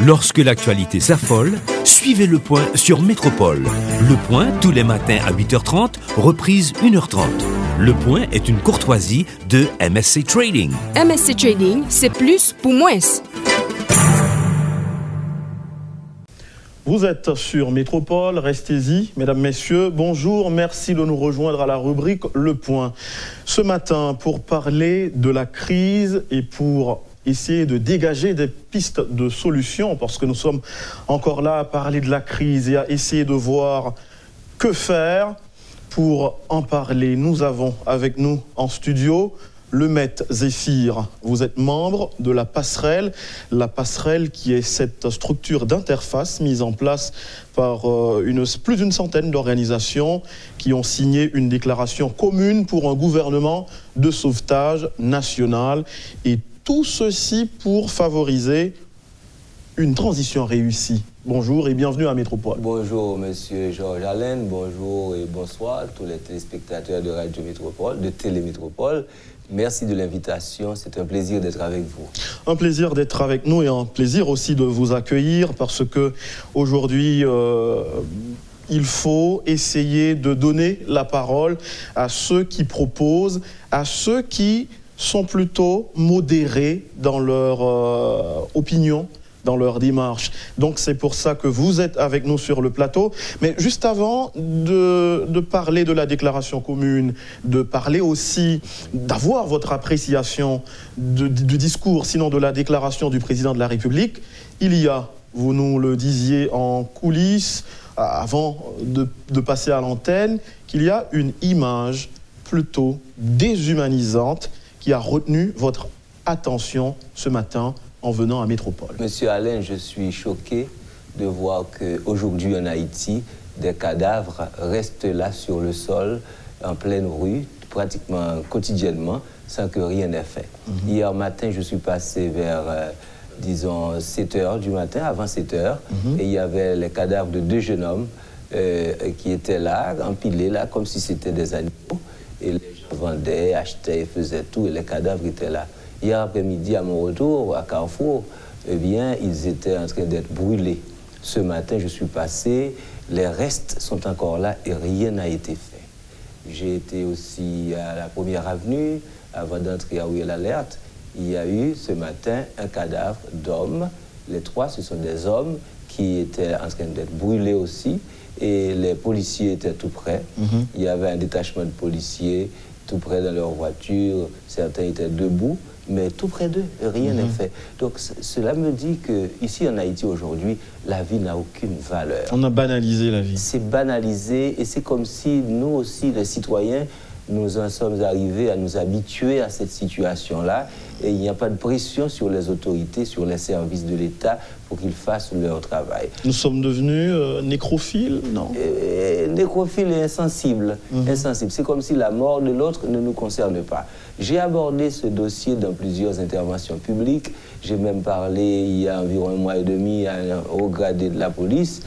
Lorsque l'actualité s'affole, suivez Le Point sur Métropole. Le Point, tous les matins à 8h30, reprise 1h30. Le Point est une courtoisie de MSC Trading. MSC Trading, c'est plus pour moins. Vous êtes sur Métropole, restez-y. Mesdames, Messieurs, bonjour, merci de nous rejoindre à la rubrique Le Point. Ce matin, pour parler de la crise et pour essayer de dégager des pistes de solutions, parce que nous sommes encore là à parler de la crise et à essayer de voir que faire. Pour en parler, nous avons avec nous en studio le maître Zéphir. Vous êtes membre de la passerelle qui est cette structure d'interface mise en place par plus d'une centaine d'organisations qui ont signé une déclaration commune pour un gouvernement de sauvetage national. Et tout ceci pour favoriser une transition réussie. Bonjour et bienvenue à Métropole. Bonjour Monsieur Georges Allen, bonjour et bonsoir à tous les téléspectateurs de Radio Métropole, de Télémétropole. Merci de l'invitation, c'est un plaisir d'être avec vous. Un plaisir d'être avec nous et un plaisir aussi de vous accueillir parce que aujourd'hui, il faut essayer de donner la parole à ceux qui proposent, à ceux qui sont plutôt modérés dans leur opinion, dans leur démarche. Donc c'est pour ça que vous êtes avec nous sur le plateau. Mais juste avant de parler de la déclaration commune, de parler aussi, d'avoir votre appréciation du discours, sinon de la déclaration du président de la République, il y a, vous nous le disiez en coulisses, avant de passer à l'antenne, qu'il y a une image plutôt déshumanisante qui a retenu votre attention ce matin en venant à Métropole. Monsieur Alain, je suis choqué de voir qu'aujourd'hui en Haïti, des cadavres restent là sur le sol, en pleine rue, pratiquement quotidiennement, sans que rien n'ait fait. Hier matin, je suis passé vers, disons, 7 h du matin, avant 7 h, et il y avait les cadavres de 2 jeunes hommes qui étaient là, empilés là, comme si c'était des animaux. Et les gens vendaient, achetaient, faisaient tout, et les cadavres étaient là. Hier après-midi, à mon retour à Carrefour, eh bien, ils étaient en train d'être brûlés. Ce matin, je suis passé, les restes sont encore là et rien n'a été fait. J'ai été aussi à la Première Avenue, avant d'entrer à Ouil Alerte. Il y a eu ce matin un cadavre d'homme. Les 3, ce sont des hommes qui étaient en train d'être brûlés aussi. Et les policiers étaient tout près. Il y avait un détachement de policiers tout près dans leur voiture. Certains étaient debout. Mais tout près d'eux, rien n'est fait. Donc cela me dit qu'ici en Haïti aujourd'hui, la vie n'a aucune valeur. On a banalisé la vie. C'est banalisé et c'est comme si nous aussi, les citoyens, nous en sommes arrivés à nous habituer à cette situation-là et il n'y a pas de pression sur les autorités, sur les services de l'État pour qu'ils fassent leur travail. Nous sommes devenus nécrophiles, non? Nécrophiles et insensibles. Insensibles. C'est comme si la mort de l'autre ne nous concerne pas. J'ai abordé ce dossier dans plusieurs interventions publiques. J'ai même parlé il y a environ 1 mois et demi à un haut gradé de la police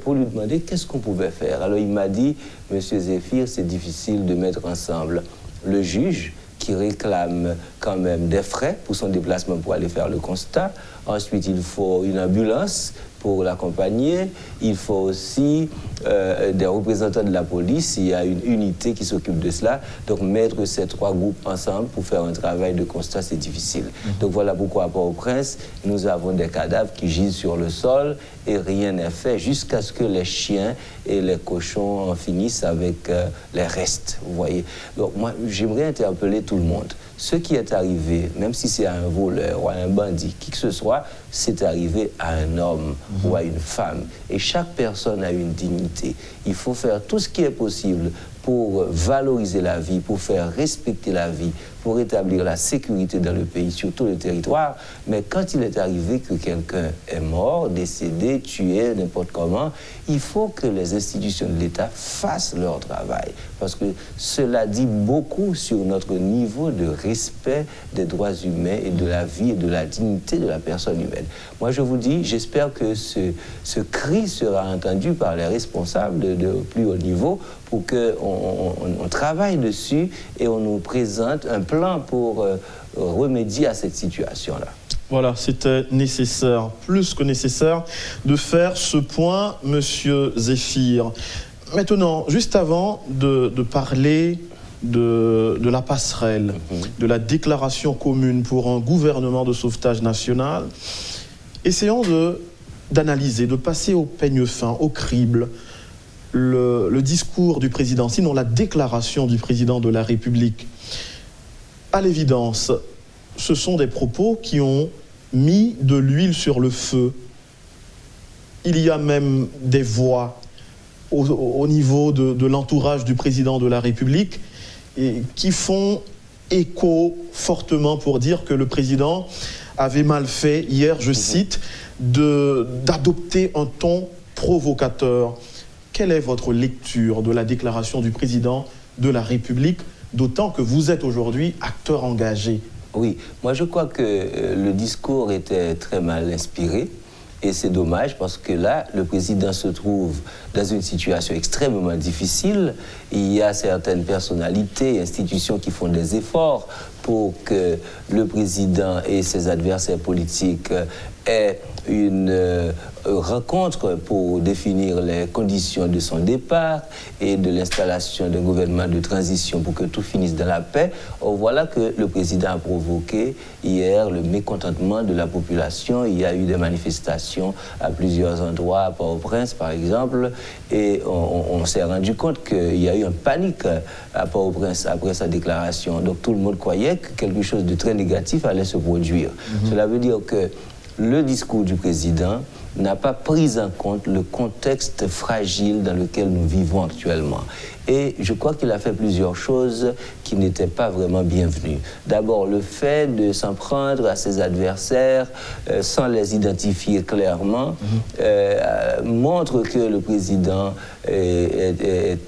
pour lui demander qu'est-ce qu'on pouvait faire. Alors il m'a dit, Monsieur Zéphir, c'est difficile de mettre ensemble le juge qui réclame quand même des frais pour son déplacement pour aller faire le constat. Ensuite, il faut une ambulance pour l'accompagner. Il faut aussi des représentants de la police. Il y a une unité qui s'occupe de cela. Donc, mettre ces 3 groupes ensemble pour faire un travail de constat, c'est difficile. Donc, voilà pourquoi à Port-au-Prince, nous avons des cadavres qui gisent sur le sol et rien n'est fait jusqu'à ce que les chiens et les cochons en finissent avec les restes, vous voyez. Donc, moi, j'aimerais interpeller tout le monde. Ce qui est arrivé, même si c'est à un voleur ou à un bandit, qui que ce soit, c'est arrivé à un homme ou à une femme. Et chaque personne a une dignité. Il faut faire tout ce qui est possible pour valoriser la vie, pour faire respecter la vie, pour établir la sécurité dans le pays, sur tout le territoire. Mais quand il est arrivé que quelqu'un est mort, décédé, tué, n'importe comment, il faut que les institutions de l'État fassent leur travail. Parce que cela dit beaucoup sur notre niveau de respect des droits humains et de la vie et de la dignité de la personne humaine. Moi, je vous dis, j'espère que ce cri sera entendu par les responsables de plus haut niveau pour qu'on travaille dessus et on nous présente un plan pour remédier à cette situation-là. Voilà, c'était nécessaire, plus que nécessaire, de faire ce point, Monsieur Zéphir. Maintenant, juste avant de parler de la passerelle, de la déclaration commune pour un gouvernement de sauvetage national, essayons d'analyser, de passer au peigne fin, au crible, le discours du président, sinon la déclaration du président de la République. À l'évidence, ce sont des propos qui ont mis de l'huile sur le feu. Il y a même des voix au niveau de l'entourage du président de la République et qui font écho fortement pour dire que le président avait mal fait hier, je cite, d'adopter un ton provocateur. Quelle est votre lecture de la déclaration du président de la République, d'autant que vous êtes aujourd'hui acteur engagé? Oui, moi je crois que le discours était très mal inspiré. Et c'est dommage parce que là, le président se trouve dans une situation extrêmement difficile. Il y a certaines personnalités, institutions qui font des efforts pour que le président et ses adversaires politiques aient une rencontre pour définir les conditions de son départ et de l'installation d'un gouvernement de transition pour que tout finisse dans la paix. Or, voilà que le président a provoqué hier le mécontentement de la population. Il y a eu des manifestations à plusieurs endroits, à Port-au-Prince par exemple, et on s'est rendu compte qu'il y a eu une panique à Port-au-Prince après sa déclaration. Donc tout le monde croyait que quelque chose de très négatif allait se produire. Cela veut dire que le discours du président n'a pas pris en compte le contexte fragile dans lequel nous vivons actuellement. Et je crois qu'il a fait plusieurs choses qui n'étaient pas vraiment bienvenues. D'abord, le fait de s'en prendre à ses adversaires sans les identifier clairement montre que le président,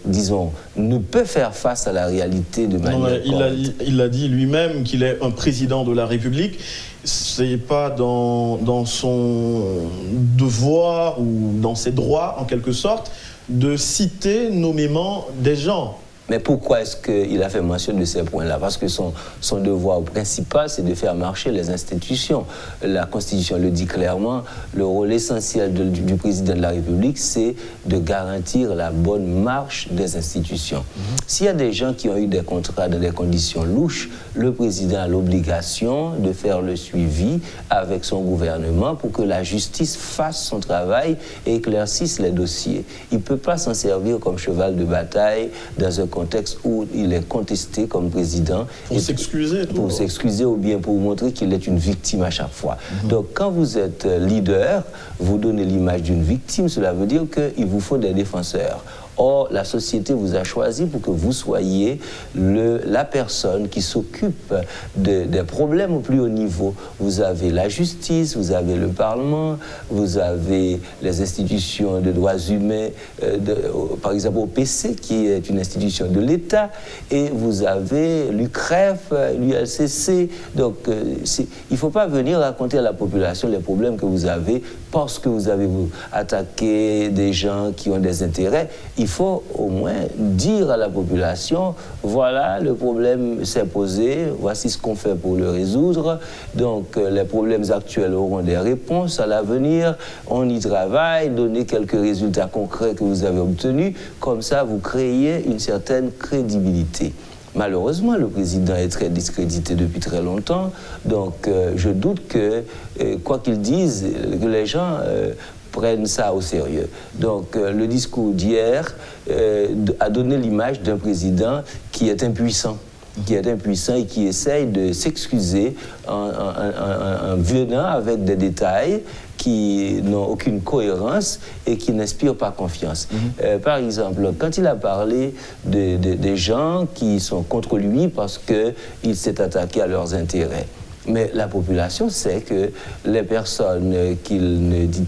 disons, ne peut faire face à la réalité de manière correcte. Il a dit lui-même qu'il est un président de la République. C'est pas dans son devoir ou dans ses droits, en quelque sorte, de citer nommément des gens. Mais pourquoi est-ce qu'il a fait mention de ces points-là? Parce que son devoir principal, c'est de faire marcher les institutions. La Constitution le dit clairement, le rôle essentiel du président de la République, c'est de garantir la bonne marche des institutions. S'il y a des gens qui ont eu des contrats dans des conditions louches, le président a l'obligation de faire le suivi avec son gouvernement pour que la justice fasse son travail et éclaircisse les dossiers. Il ne peut pas s'en servir comme cheval de bataille dans un contexte où il est contesté comme président. Pour s'excuser. Pour s'excuser ou bien pour montrer qu'il est une victime à chaque fois. Donc quand vous êtes leader, vous donnez l'image d'une victime, cela veut dire qu'il vous faut des défenseurs. Or, la société vous a choisi pour que vous soyez la personne qui s'occupe des problèmes au plus haut niveau. Vous avez la justice, vous avez le Parlement, vous avez les institutions de droits humains, par exemple au PC, qui est une institution de l'État, et vous avez l'UCREF, l'ULCC. Donc, il ne faut pas venir raconter à la population les problèmes que vous avez parce que vous avez attaqué des gens qui ont des intérêts. Il faut au moins dire à la population, voilà, le problème s'est posé, voici ce qu'on fait pour le résoudre. Donc, les problèmes actuels auront des réponses à l'avenir. On y travaille, donner quelques résultats concrets que vous avez obtenus. Comme ça, vous créez une certaine crédibilité. Malheureusement, le président est très discrédité depuis très longtemps. Donc, je doute que, quoi qu'ils disent, que les gens prennent ça au sérieux. Donc, le discours d'hier a donné l'image d'un président qui est impuissant. Et qui essaye de s'excuser en venant avec des détails qui n'ont aucune cohérence et qui n'inspirent pas confiance. Par exemple, quand il a parlé des gens qui sont contre lui parce qu'il s'est attaqué à leurs intérêts, mais la population sait que les personnes qu'il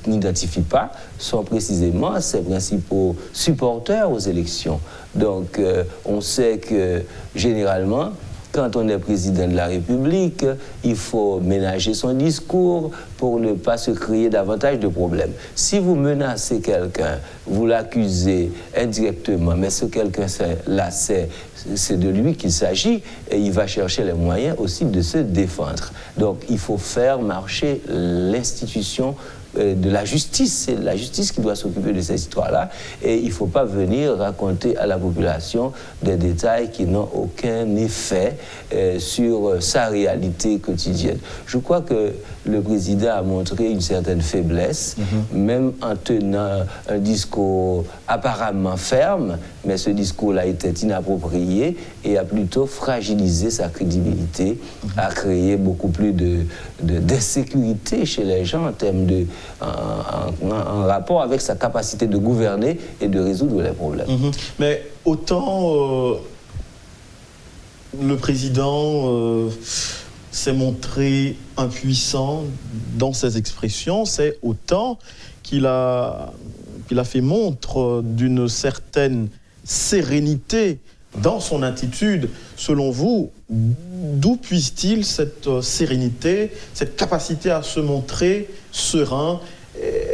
n'identifie pas sont précisément ses principaux supporters aux élections. Donc, on sait que, généralement, quand on est président de la République, il faut ménager son discours pour ne pas se créer davantage de problèmes. Si vous menacez quelqu'un, vous l'accusez indirectement, mais ce quelqu'un-là, c'est c'est de lui qu'il s'agit et il va chercher les moyens aussi de se défendre. Donc il faut faire marcher l'institution de la justice. C'est la justice qui doit s'occuper de ces histoires-là et il ne faut pas venir raconter à la population des détails qui n'ont aucun effet sur sa réalité quotidienne. Je crois que le président a montré une certaine faiblesse, même en tenant un discours apparemment ferme, mais ce discours-là était inapproprié et a plutôt fragilisé sa crédibilité, a créé beaucoup plus d'insécurité chez les gens en termes en rapport avec sa capacité de gouverner et de résoudre les problèmes. Mais autant le président s'est montré impuissant dans ses expressions, c'est autant qu'il a fait montre d'une certaine sérénité dans son attitude. Selon vous, d'où puise-t-il cette sérénité, cette capacité à se montrer serein?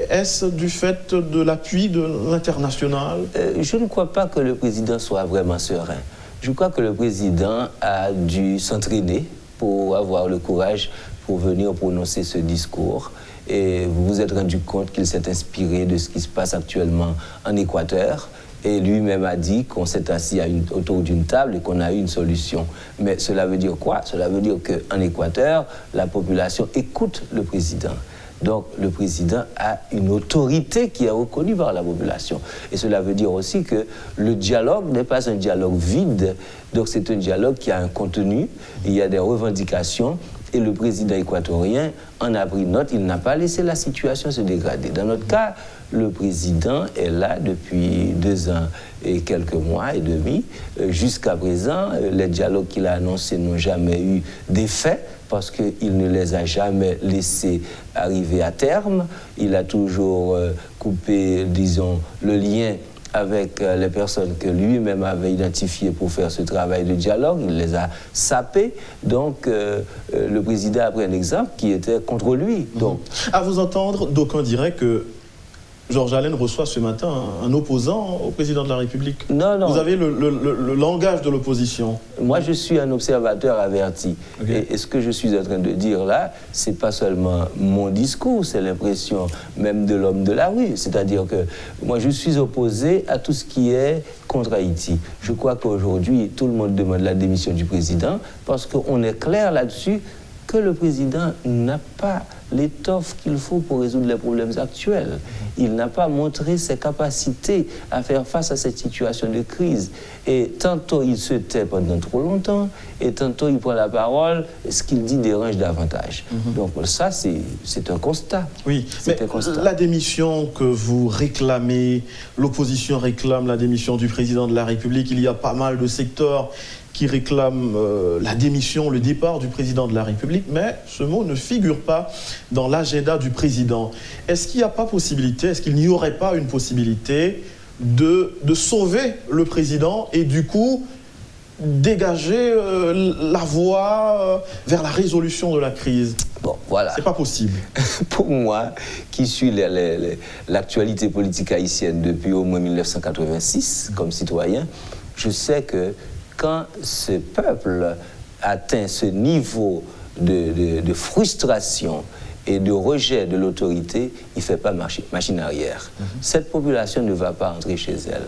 Est-ce du fait de l'appui de l'international? Je ne crois pas que le président soit vraiment serein. Je crois que le président a dû s'entraîner pour avoir le courage pour venir prononcer ce discours. Et vous vous êtes rendu compte qu'il s'est inspiré de ce qui se passe actuellement en Équateur. Et lui-même a dit qu'on s'est assis autour d'une table et qu'on a eu une solution. Mais cela veut dire quoi? Cela veut dire qu'en Équateur, la population écoute le président. Donc le président a une autorité qui est reconnue par la population. Et cela veut dire aussi que le dialogue n'est pas un dialogue vide. Donc c'est un dialogue qui a un contenu, il y a des revendications. Et le président équatorien en a pris note, il n'a pas laissé la situation se dégrader. Dans notre cas, le président est là depuis 2 ans et quelques mois et demi. Jusqu'à présent, les dialogues qu'il a annoncés n'ont jamais eu d'effet parce qu'il ne les a jamais laissés arriver à terme. Il a toujours coupé, disons, le lien avec les personnes que lui-même avait identifiées pour faire ce travail de dialogue. Il les a sapées. Donc, le président a pris un exemple qui était contre lui. Donc, à vous entendre, d'aucuns diraient que Georges Allen reçoit ce matin un opposant au président de la République. Non, non. Vous avez le langage de l'opposition. Moi, je suis un observateur averti. Okay. Et ce que je suis en train de dire là, c'est pas seulement mon discours, c'est l'impression même de l'homme de la rue. C'est-à-dire que moi, je suis opposé à tout ce qui est contre Haïti. Je crois qu'aujourd'hui, tout le monde demande la démission du président parce qu'on est clair là-dessus que le président n'a pas l'étoffe qu'il faut pour résoudre les problèmes actuels. Il n'a pas montré ses capacités à faire face à cette situation de crise. Et tantôt il se tait pendant trop longtemps, et tantôt il prend la parole, ce qu'il dit dérange davantage. Donc ça, c'est un constat. Oui, mais la démission que vous réclamez, l'opposition réclame la démission du président de la République, il y a pas mal de secteurs qui réclament la démission, le départ du président de la République, mais ce mot ne figure pas dans l'agenda du président. Est-ce qu'il n'y a pas possibilité, est-ce qu'il n'y aurait pas une possibilité de sauver le président et du coup dégager la voie vers la résolution de la crise? Bon, voilà. C'est pas possible. Pour moi, qui suis l'actualité politique haïtienne depuis au moins 1986 comme citoyen, je sais que quand ce peuple atteint ce niveau de frustration et de rejet de l'autorité, il ne fait pas machine arrière. Cette population ne va pas entrer chez elle.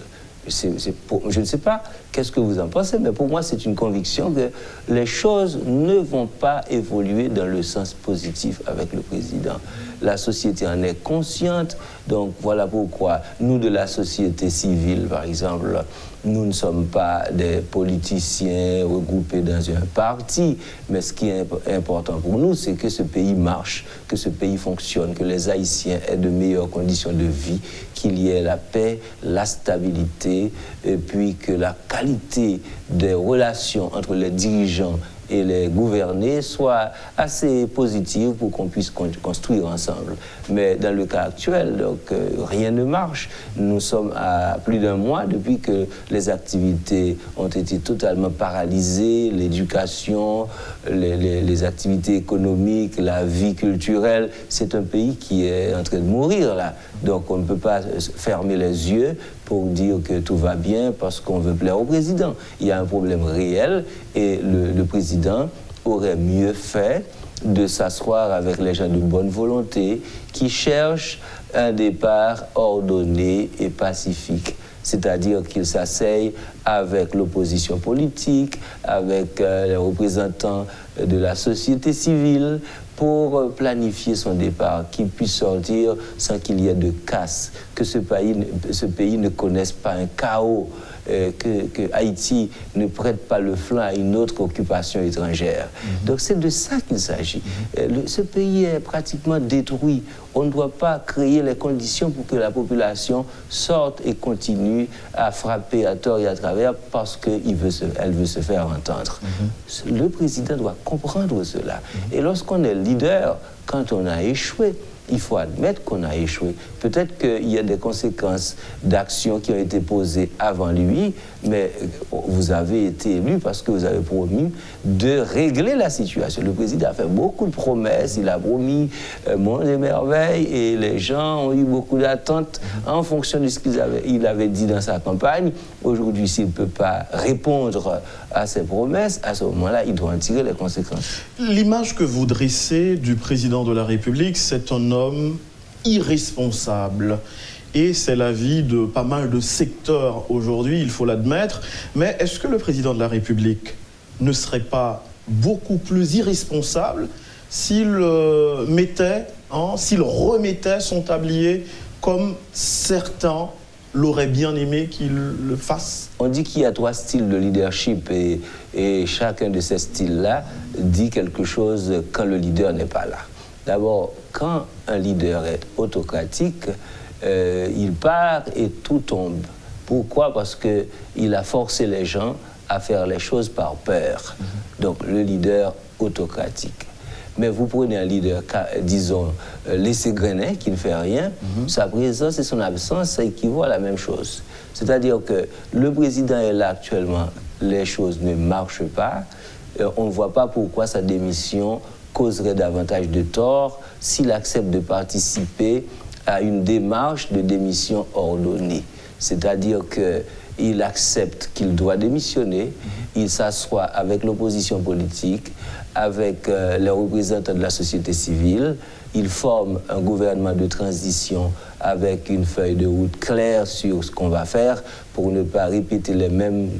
Je ne sais pas qu'est-ce que vous en pensez, mais pour moi, c'est une conviction que les choses ne vont pas évoluer dans le sens positif avec le président. La société en est consciente, donc voilà pourquoi nous, de la société civile, par exemple, nous ne sommes pas des politiciens regroupés dans un parti, mais ce qui est important pour nous, c'est que ce pays marche, que ce pays fonctionne, que les Haïtiens aient de meilleures conditions de vie, qu'il y ait la paix, la stabilité, et puis que la qualité des relations entre les dirigeants et les gouvernés soient assez positives pour qu'on puisse construire ensemble. Mais dans le cas actuel, donc, rien ne marche. Nous sommes à plus d'un mois depuis que les activités ont été totalement paralysées, l'éducation, les activités économiques, la vie culturelle. C'est un pays qui est en train de mourir là. Donc on ne peut pas fermer les yeux pour dire que tout va bien parce qu'on veut plaire au président. Il y a un problème réel et le président aurait mieux fait de s'asseoir avec les gens de bonne volonté qui cherchent un départ ordonné et pacifique. C'est-à-dire qu'il s'asseye avec l'opposition politique, avec les représentants de la société civile, pour planifier son départ, qu'il puisse sortir sans qu'il y ait de casse, que ce pays ne connaisse pas un chaos, que Haïti ne prête pas le flanc à une autre occupation étrangère. Donc c'est de ça qu'il s'agit. Ce pays est pratiquement détruit. On ne doit pas créer les conditions pour que la population sorte et continue à frapper à tort et à travers parce qu'elle veut se faire entendre. Le président doit comprendre cela. Et lorsqu'on est leader, quand on a échoué, il faut admettre qu'on a échoué. Peut-être qu'il y a des conséquences d'actions qui ont été posées avant lui, mais vous avez été élu parce que vous avez promis de régler la situation. Le président a fait beaucoup de promesses, il a promis monde et merveille, et les gens ont eu beaucoup d'attentes en fonction de ce qu'il avait dit dans sa campagne. Aujourd'hui, s'il ne peut pas répondre à ses promesses, à ce moment-là, il doit en tirer les conséquences. L'image que vous dressez du président de la République, c'est un homme irresponsable. Et c'est l'avis de pas mal de secteurs aujourd'hui, il faut l'admettre. Mais est-ce que le président de la République ne serait pas beaucoup plus irresponsable s'il remettait son tablier comme certains l'auraient bien aimé qu'il le fasse? On dit qu'il y a 3 styles de leadership et chacun de ces styles-là dit quelque chose quand le leader n'est pas là. D'abord, quand un leader est autocratique, il part et tout tombe. Pourquoi? Parce qu'il a forcé les gens à faire les choses par peur. Donc, le leader autocratique. Mais vous prenez un leader, disons, laissé-grainer, qui ne fait rien, sa présence et son absence, ça équivaut à la même chose. C'est-à-dire que le président est là actuellement, les choses ne marchent pas, on ne voit pas pourquoi sa démission causerait davantage de tort s'il accepte de participer à une démarche de démission ordonnée. C'est-à-dire qu'il accepte qu'il doit démissionner, il s'assoit avec l'opposition politique, avec les représentants de la société civile, il forme un gouvernement de transition avec une feuille de route claire sur ce qu'on va faire pour ne pas répéter les mêmes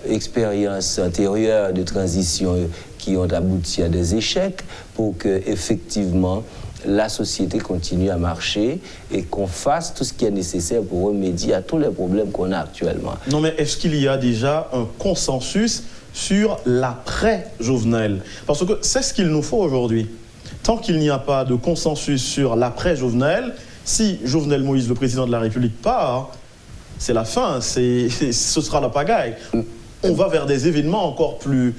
expériences antérieures de transition qui ont abouti à des échecs, pour que effectivement la société continue à marcher et qu'on fasse tout ce qui est nécessaire pour remédier à tous les problèmes qu'on a actuellement. Non, mais est-ce qu'il y a déjà un consensus sur l'après-Jovenel? Parce que c'est ce qu'il nous faut aujourd'hui. Tant qu'il n'y a pas de consensus sur l'après-Jovenel, si Jovenel Moïse, le président de la République, part, c'est la fin, ce sera la pagaille. On va vers des événements encore plus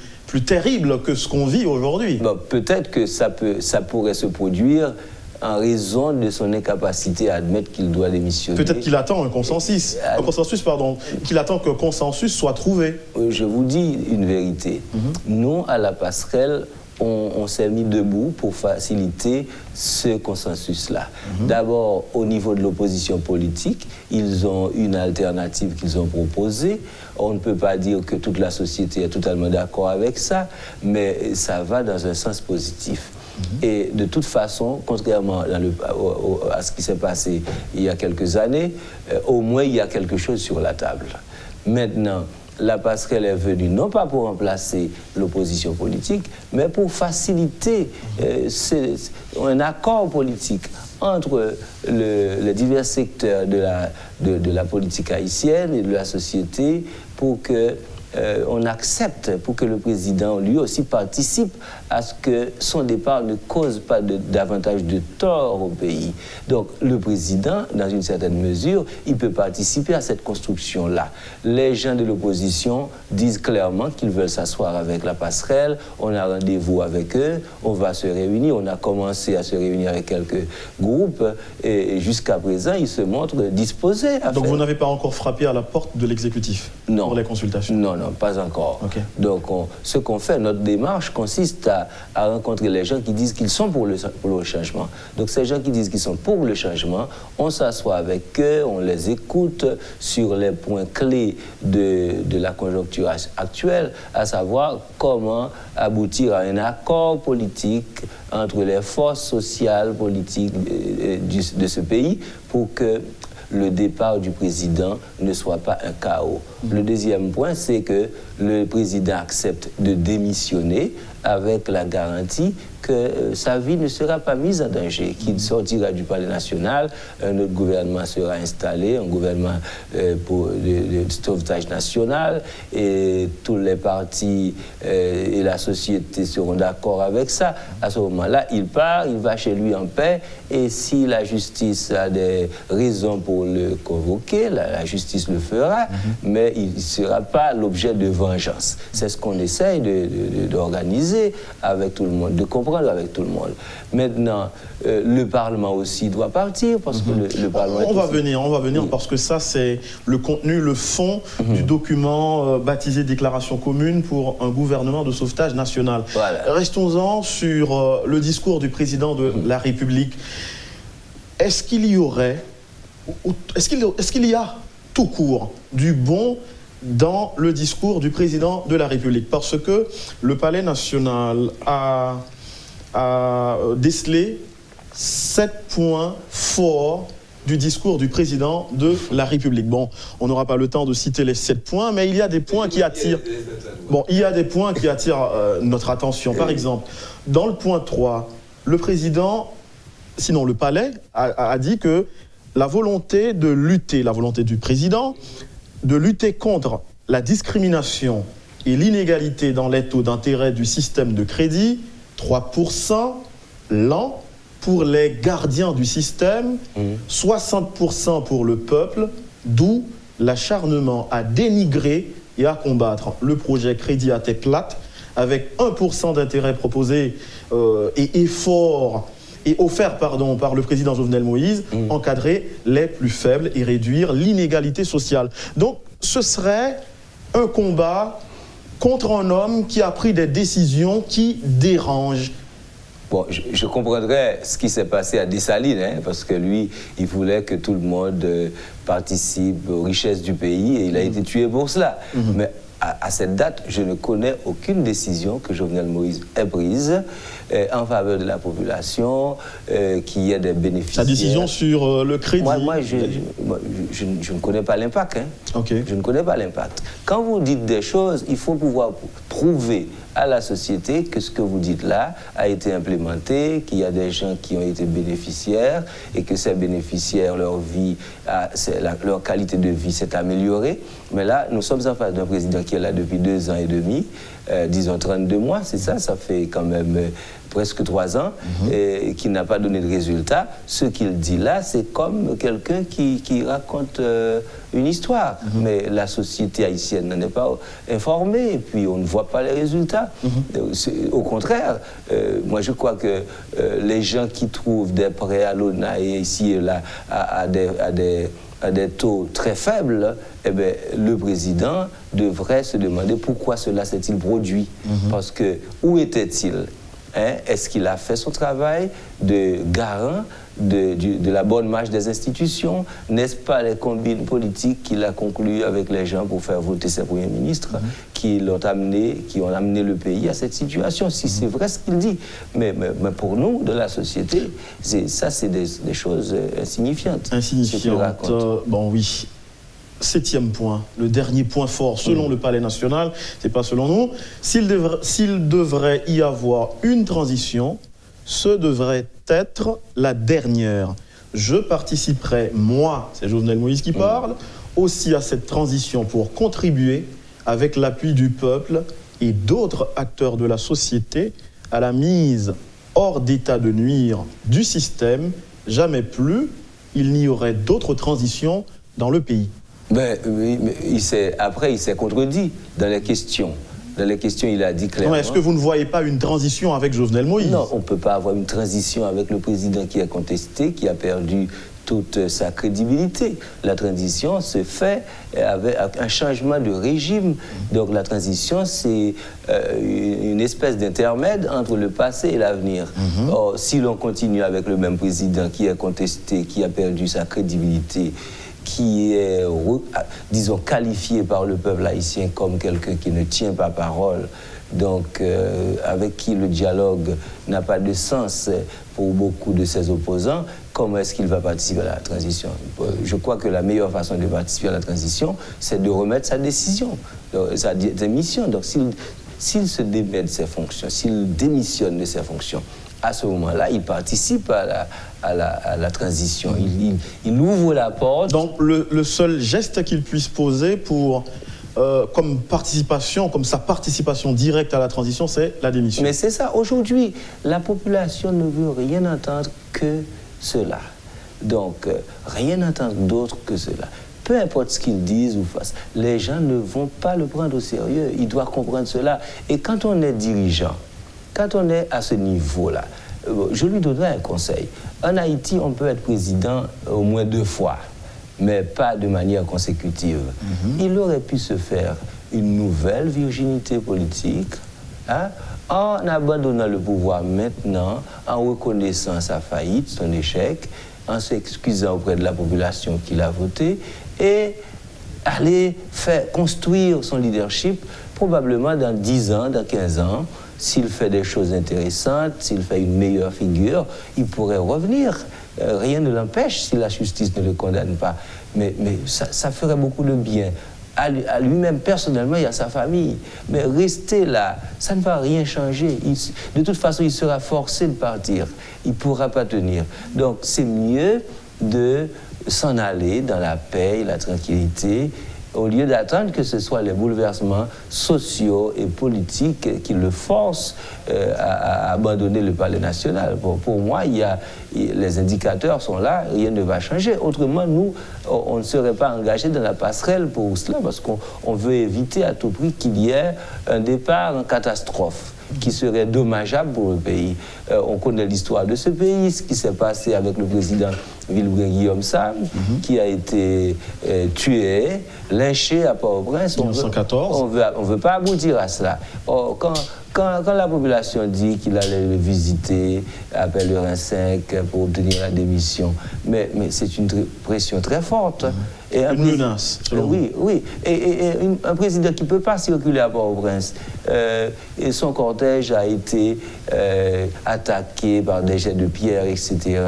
terribles que ce qu'on vit aujourd'hui. Bon, peut-être que ça pourrait se produire en raison de son incapacité à admettre qu'il doit démissionner. Peut-être qu'il attend un consensus, qu'il attend qu'un consensus soit trouvé. Je vous dis une vérité. Nous, à la passerelle, on s'est mis debout pour faciliter ce consensus-là. D'abord, au niveau de l'opposition politique, ils ont une alternative qu'ils ont proposée. On ne peut pas dire que toute la société est totalement d'accord avec ça, mais ça va dans un sens positif. Et de toute façon, contrairement à ce qui s'est passé il y a quelques années, au moins il y a quelque chose sur la table. Maintenant, la passerelle est venue non pas pour remplacer l'opposition politique, mais pour faciliter un accord politique entre les divers secteurs de la politique haïtienne et de la société pour que on accepte pour que le président, lui aussi, participe à ce que son départ ne cause pas davantage de tort au pays. Donc, le président, dans une certaine mesure, il peut participer à cette construction-là. Les gens de l'opposition disent clairement qu'ils veulent s'asseoir avec la passerelle, on a rendez-vous avec eux, on va se réunir, on a commencé à se réunir avec quelques groupes, et jusqu'à présent, ils se montrent disposés à Donc, vous n'avez pas encore frappé à la porte de l'exécutif pour les consultations? Non, pas encore. Okay. Donc, ce qu'on fait, notre démarche consiste à rencontrer les gens qui disent qu'ils sont pour le changement. Donc, ces gens qui disent qu'ils sont pour le changement, on s'assoit avec eux, on les écoute sur les points clés de la conjoncture actuelle, à savoir comment aboutir à un accord politique entre les forces sociales, politiques de ce pays pour que le départ du président ne soit pas un chaos. Le deuxième point, c'est que le président accepte de démissionner avec la garantie que sa vie ne sera pas mise en danger, qu'il sortira du palais national, un autre gouvernement sera installé, un gouvernement pour le sauvetage national, et tous les partis et la société seront d'accord avec ça. À ce moment-là, il part, il va chez lui en paix, et si la justice a des raisons pour le convoquer, la justice le fera, mais il ne sera pas l'objet de vengeance. C'est ce qu'on essaye d'organiser avec tout le monde, de comprendre avec tout le monde. Maintenant, le Parlement aussi doit partir parce que le Parlement... On va venir parce que ça, c'est le contenu, le fond du document baptisé Déclaration commune pour un gouvernement de sauvetage national. Voilà. Restons-en sur le discours du président de la République. Est-ce qu'il y aurait, est-ce qu'il y a tout court du bon dans le discours du président de la République? Parce que le Palais national a décelé 7 points forts du discours du président de la République. Bon, on n'aura pas le temps de citer les 7 points, mais il y a des points qui attirent... Bon, il y a des points qui attirent notre attention. Par exemple, dans le point 3, le président, sinon le Palais, a dit que la volonté du président, de lutter contre la discrimination et l'inégalité dans les taux d'intérêt du système de crédit, 3% l'an pour les gardiens du système, 60% pour le peuple, d'où l'acharnement à dénigrer et à combattre le projet Crédit à tête plate, avec 1% d'intérêt proposé et offert par le président Jovenel Moïse, encadrer les plus faibles et réduire l'inégalité sociale. Donc, ce serait un combat contre un homme qui a pris des décisions qui dérangent. Bon, je comprendrais ce qui s'est passé à Dessalines, parce que lui, il voulait que tout le monde participe aux richesses du pays et il a été tué pour cela. Mais à cette date, je ne connais aucune décision que Jovenel Moïse ait prise en faveur de la population, qui ait des bénéficiaires. Sa décision sur le crédit? Moi, je ne connais pas l'impact. Okay. Je ne connais pas l'impact. Quand vous dites des choses, il faut pouvoir prouver à la société que ce que vous dites là a été implémenté, qu'il y a des gens qui ont été bénéficiaires et que ces bénéficiaires, leur vie, leur qualité de vie s'est améliorée. Mais là, nous sommes en face d'un président qui est là depuis 2 ans et demi, disons 32 mois, c'est ça, ça fait quand même presque 3 ans, et qui n'a pas donné de résultat. Ce qu'il dit là, c'est comme quelqu'un qui raconte une histoire. Mais la société haïtienne n'en est pas informée, et puis on ne voit pas les résultats. Au contraire, moi je crois que les gens qui trouvent des prêts à l'ONA et ici et là à des taux très faibles, eh bien, le président devrait se demander pourquoi cela s'est-il produit. Parce que où était-il? Est-ce qu'il a fait son travail de garant de la bonne marche des institutions? N'est-ce pas les combines politiques qu'il a conclues avec les gens pour faire voter ses premiers ministres qui ont amené le pays à cette situation? Si c'est vrai ce qu'il dit. Mais pour nous, de la société, c'est des choses insignifiantes. Insignifiantes. Bon, oui. 7e point, le dernier point fort, selon le Palais national, c'est pas selon nous. S'il devrait y avoir une transition, ce devrait être la dernière. Je participerai, moi, c'est Jovenel Moïse qui parle, aussi à cette transition pour contribuer avec l'appui du peuple et d'autres acteurs de la société, à la mise hors d'état de nuire du système. Jamais plus, il n'y aurait d'autre transition dans le pays. Ben, oui, mais il s'est contredit dans les questions. Dans les questions, il a dit clairement... Est-ce que vous ne voyez pas une transition avec Jovenel Moïse? Non, on ne peut pas avoir une transition avec le président qui est contesté, qui a perdu toute sa crédibilité. La transition se fait avec un changement de régime. Donc la transition, c'est une espèce d'intermède entre le passé et l'avenir. Or, si l'on continue avec le même président qui est contesté, qui a perdu sa crédibilité, qui est, disons, qualifié par le peuple haïtien comme quelqu'un qui ne tient pas parole, donc avec qui le dialogue n'a pas de sens pour beaucoup de ses opposants, comment est-ce qu'il va participer à la transition? Je crois que la meilleure façon de participer à la transition, c'est de remettre sa décision, sa démission. Donc s'il se démet de ses fonctions, s'il démissionne de ses fonctions, à ce moment-là, il participe à la transition. Il ouvre la porte. Donc le seul geste qu'il puisse poser pour... comme sa participation directe à la transition, c'est la démission. Mais c'est ça. Aujourd'hui, la population ne veut rien entendre que cela. Donc, rien entendre d'autre que cela. Peu importe ce qu'ils disent ou fassent, les gens ne vont pas le prendre au sérieux. Ils doivent comprendre cela. Et quand on est dirigeant, quand on est à ce niveau-là, je lui donnerai un conseil. En Haïti, on peut être président au moins 2 fois. Mais pas de manière consécutive. Il aurait pu se faire une nouvelle virginité politique, hein, en abandonnant le pouvoir maintenant, en reconnaissant sa faillite, son échec, en s'excusant auprès de la population qui l'a voté, et aller faire construire son leadership, probablement dans 10 ans, dans 15 ans. S'il fait des choses intéressantes, s'il fait une meilleure figure, il pourrait revenir. Rien ne l'empêche si la justice ne le condamne pas. Mais ça ferait beaucoup de bien. À lui-même, personnellement, et à sa famille. Mais rester là, ça ne va rien changer. De toute façon, il sera forcé de partir. Il ne pourra pas tenir. Donc, c'est mieux de s'en aller dans la paix et la tranquillité, au lieu d'attendre que ce soit les bouleversements sociaux et politiques qui le forcent à abandonner le palais national. Pour moi, les indicateurs sont là, rien ne va changer. Autrement, nous, on ne serait pas engagés dans la passerelle pour cela, parce qu'on veut éviter à tout prix qu'il y ait un départ en catastrophe qui serait dommageable pour le pays. On connaît l'histoire de ce pays, ce qui s'est passé avec le président Wilbrahim Guillaume Sam, qui a été tué, lynché à Port-au-Prince. En 1914. On ne veut pas aboutir à cela. Quand la population dit qu'il allait le visiter à Pèlerin 5 pour obtenir la démission, mais c'est une pression très forte. Et une menace, selon vous. Oui. Et un président qui ne peut pas circuler à Port-au-Prince, et son cortège a été attaqué par des jets de pierre, etc.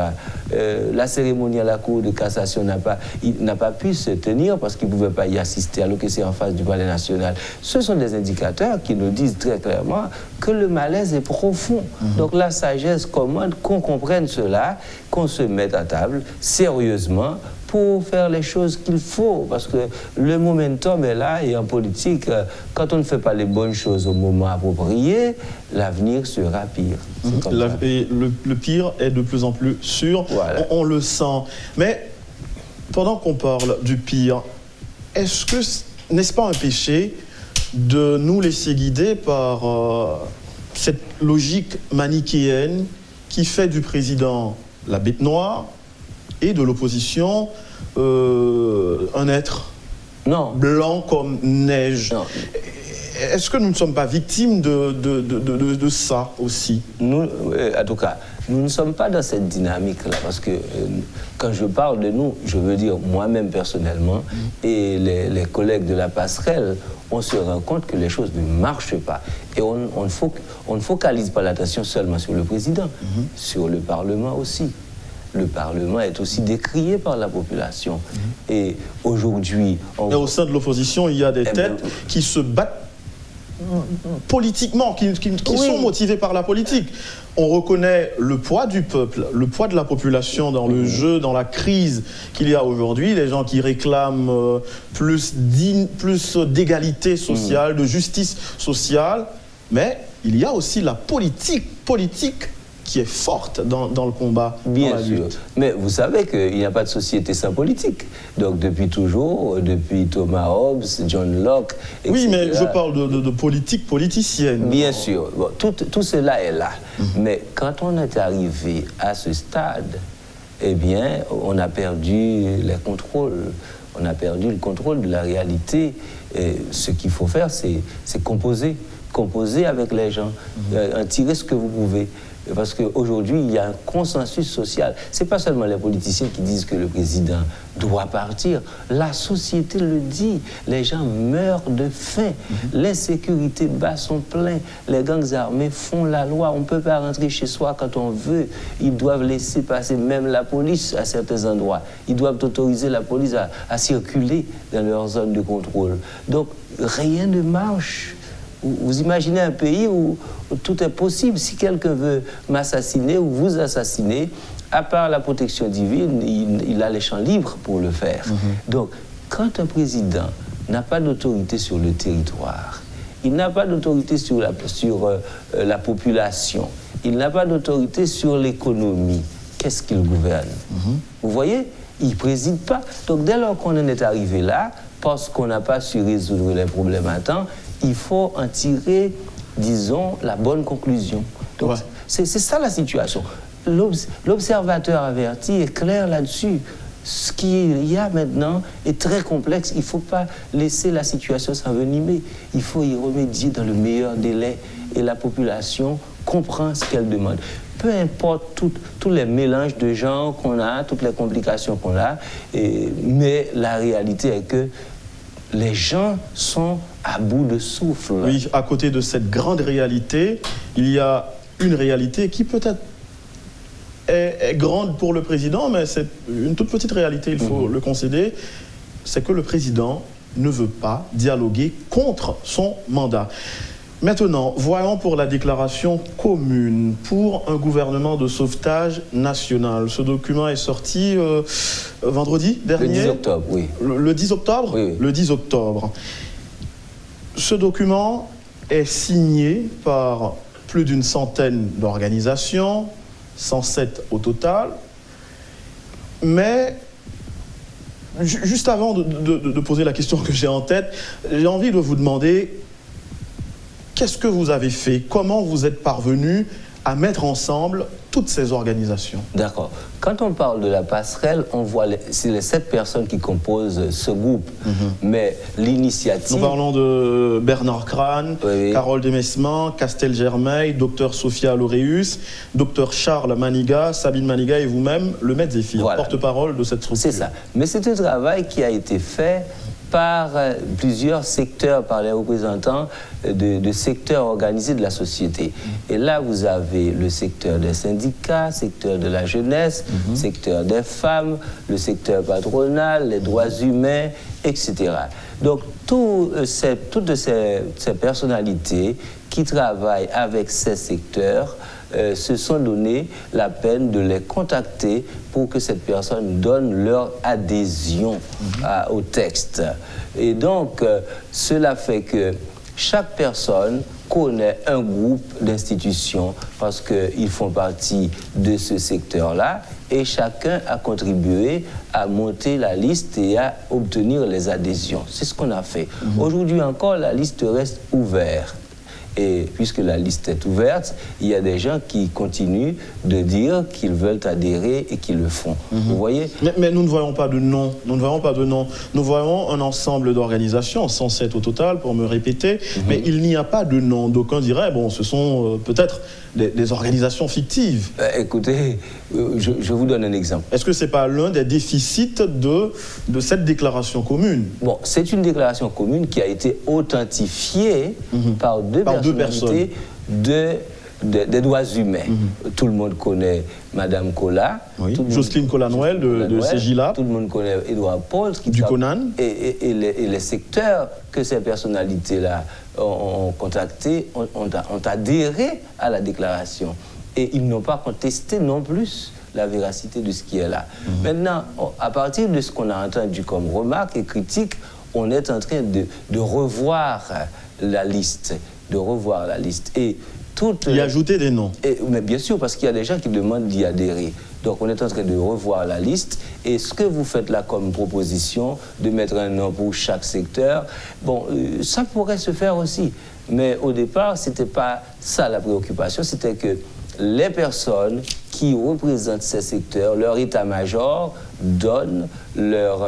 La cérémonie à la Cour de cassation n'a pas pu se tenir parce qu'il ne pouvait pas y assister, alors que c'est en face du Palais national. Ce sont des indicateurs qui nous disent très clairement que le malaise est profond. Donc la sagesse commande qu'on comprenne cela, qu'on se mette à table sérieusement pour faire les choses qu'il faut, parce que le momentum est là, et en politique, quand on ne fait pas les bonnes choses au moment approprié, l'avenir sera pire. Et le pire est de plus en plus sûr, voilà. On le sent. Mais pendant qu'on parle du pire, n'est-ce pas un péché de nous laisser guider par cette logique manichéenne qui fait du président la bête noire et de l'opposition un être blanc comme neige? Non. Est-ce que nous ne sommes pas victimes de ça aussi? Nous, en tout cas, nous ne sommes pas dans cette dynamique-là, parce que quand je parle de nous, je veux dire moi-même personnellement, et les collègues de la passerelle, on se rend compte que les choses ne marchent pas. Et on ne focalise pas l'attention seulement sur le président, sur le Parlement aussi. Le Parlement est aussi décrié par la population. Et aujourd'hui... Au sein de l'opposition, il y a des têtes qui se battent politiquement, qui sont motivés par la politique. On reconnaît le poids du peuple, le poids de la population dans le jeu, dans la crise qu'il y a aujourd'hui, les gens qui réclament plus d'égalité sociale, de justice sociale, mais il y a aussi la politique qui est forte dans le combat. Bien sûr. Mais vous savez qu'il n'y a pas de société sans politique. Donc depuis toujours, depuis Thomas Hobbes, John Locke, etc. Oui, mais je parle de politique politicienne. Bien sûr. Bon, tout cela est là. Mais quand on est arrivé à ce stade, eh bien, on a perdu les contrôles. On a perdu le contrôle de la réalité. Et ce qu'il faut faire, c'est composer. Composer avec les gens. En tirer ce que vous pouvez. Parce qu'aujourd'hui, il y a un consensus social. Ce n'est pas seulement les politiciens qui disent que le président doit partir. La société le dit. Les gens meurent de faim. L'insécurité bat son plein. Les gangs armés font la loi. On ne peut pas rentrer chez soi quand on veut. Ils doivent laisser passer même la police à certains endroits. Ils doivent autoriser la police à circuler dans leur zone de contrôle. Donc, rien ne marche. Vous imaginez un pays où tout est possible. Si quelqu'un veut m'assassiner ou vous assassiner, à part la protection divine, il a les champs libres pour le faire. Donc, quand un président n'a pas d'autorité sur le territoire, il n'a pas d'autorité sur la population, il n'a pas d'autorité sur l'économie, qu'est-ce qu'il gouverne? Vous voyez? Il ne préside pas. Donc, dès lors qu'on en est arrivé là, parce qu'on n'a pas su résoudre les problèmes à temps, il faut en tirer, disons, la bonne conclusion. Donc, c'est ça la situation. L'observateur averti est clair là-dessus. Ce qu'il y a maintenant est très complexe. Il ne faut pas laisser la situation s'envenimer. Il faut y remédier dans le meilleur délai. Et la population comprend ce qu'elle demande. Peu importe tous les mélanges de gens qu'on a, toutes les complications qu'on a, mais la réalité est que les gens sont à bout de souffle. Oui, à côté de cette grande réalité, il y a une réalité qui peut-être est grande pour le président, mais c'est une toute petite réalité, il faut le concéder, c'est que le président ne veut pas dialoguer contre son mandat. Maintenant, voyons pour la déclaration commune pour un gouvernement de sauvetage national. Ce document est sorti vendredi dernier. Le 10 octobre, oui. Le 10 octobre ? Oui. Le 10 octobre. Ce document est signé par plus d'une centaine d'organisations, 107 au total. Mais juste avant de poser la question que j'ai en tête, j'ai envie de vous demander qu'est-ce que vous avez fait? Comment vous êtes parvenu à mettre ensemble toutes ces organisations? D'accord. Quand on parle de la passerelle, on voit c'est les 7 personnes qui composent ce groupe. Mais l'initiative... Nous parlons de Bernard Crane, oui. Carole Demesman, Castel Germeil, Dr Sophia Laureus, Dr Charles Maniga, Sabine Maniga et vous-même, le maître Zéphir, voilà. Porte-parole de cette structure. C'est ça. Mais c'est un travail qui a été fait par plusieurs secteurs, par les représentants de secteurs organisés de la société. Et là, vous avez le secteur des syndicats, secteur de la jeunesse, secteur des femmes, le secteur patronal, les droits humains, etc. Donc, toutes ces personnalités qui travaillent avec ces secteurs se sont donné la peine de les contacter pour que cette personne donne leur adhésion au texte. Et donc, cela fait que chaque personne connaît un groupe d'institutions parce qu'ils font partie de ce secteur-là et chacun a contribué à monter la liste et à obtenir les adhésions. C'est ce qu'on a fait. Aujourd'hui encore, la liste reste ouverte. Et puisque la liste est ouverte, il y a des gens qui continuent de dire qu'ils veulent adhérer et qui le font. Vous voyez? Mais nous ne voyons pas de nom. Nous ne voyons pas de nom. Nous voyons un ensemble d'organisations, 107 au total, pour me répéter, mais il n'y a pas de nom. D'aucuns diraient, bon, ce sont peut-être des organisations fictives. Écoutez, je vous donne un exemple. Est-ce que ce n'est pas l'un des déficits de cette déclaration commune? Bon, c'est une déclaration commune qui a été authentifiée par deux personnalités des droits humains. Tout le monde connaît Madame Kola. Oui. Jocelyne Kola-Noël de CEGILA. Tout le monde connaît Edouard Paul. Du Conan. Et les secteurs que ces personnalités-là ont contactés ont adhéré à la déclaration. Et ils n'ont pas contesté non plus la véracité de ce qui est là. Maintenant, à partir de ce qu'on a entendu comme remarques et critiques, on est en train de revoir la liste. Et y ajouter des noms. Mais bien sûr, parce qu'il y a des gens qui demandent d'y adhérer. Donc on est en train de revoir la liste. Et ce que vous faites là comme proposition, de mettre un nom pour chaque secteur, bon, ça pourrait se faire aussi. Mais au départ, ce n'était pas ça la préoccupation, c'était que les personnes qui représentent ces secteurs, leur état-major donne leur,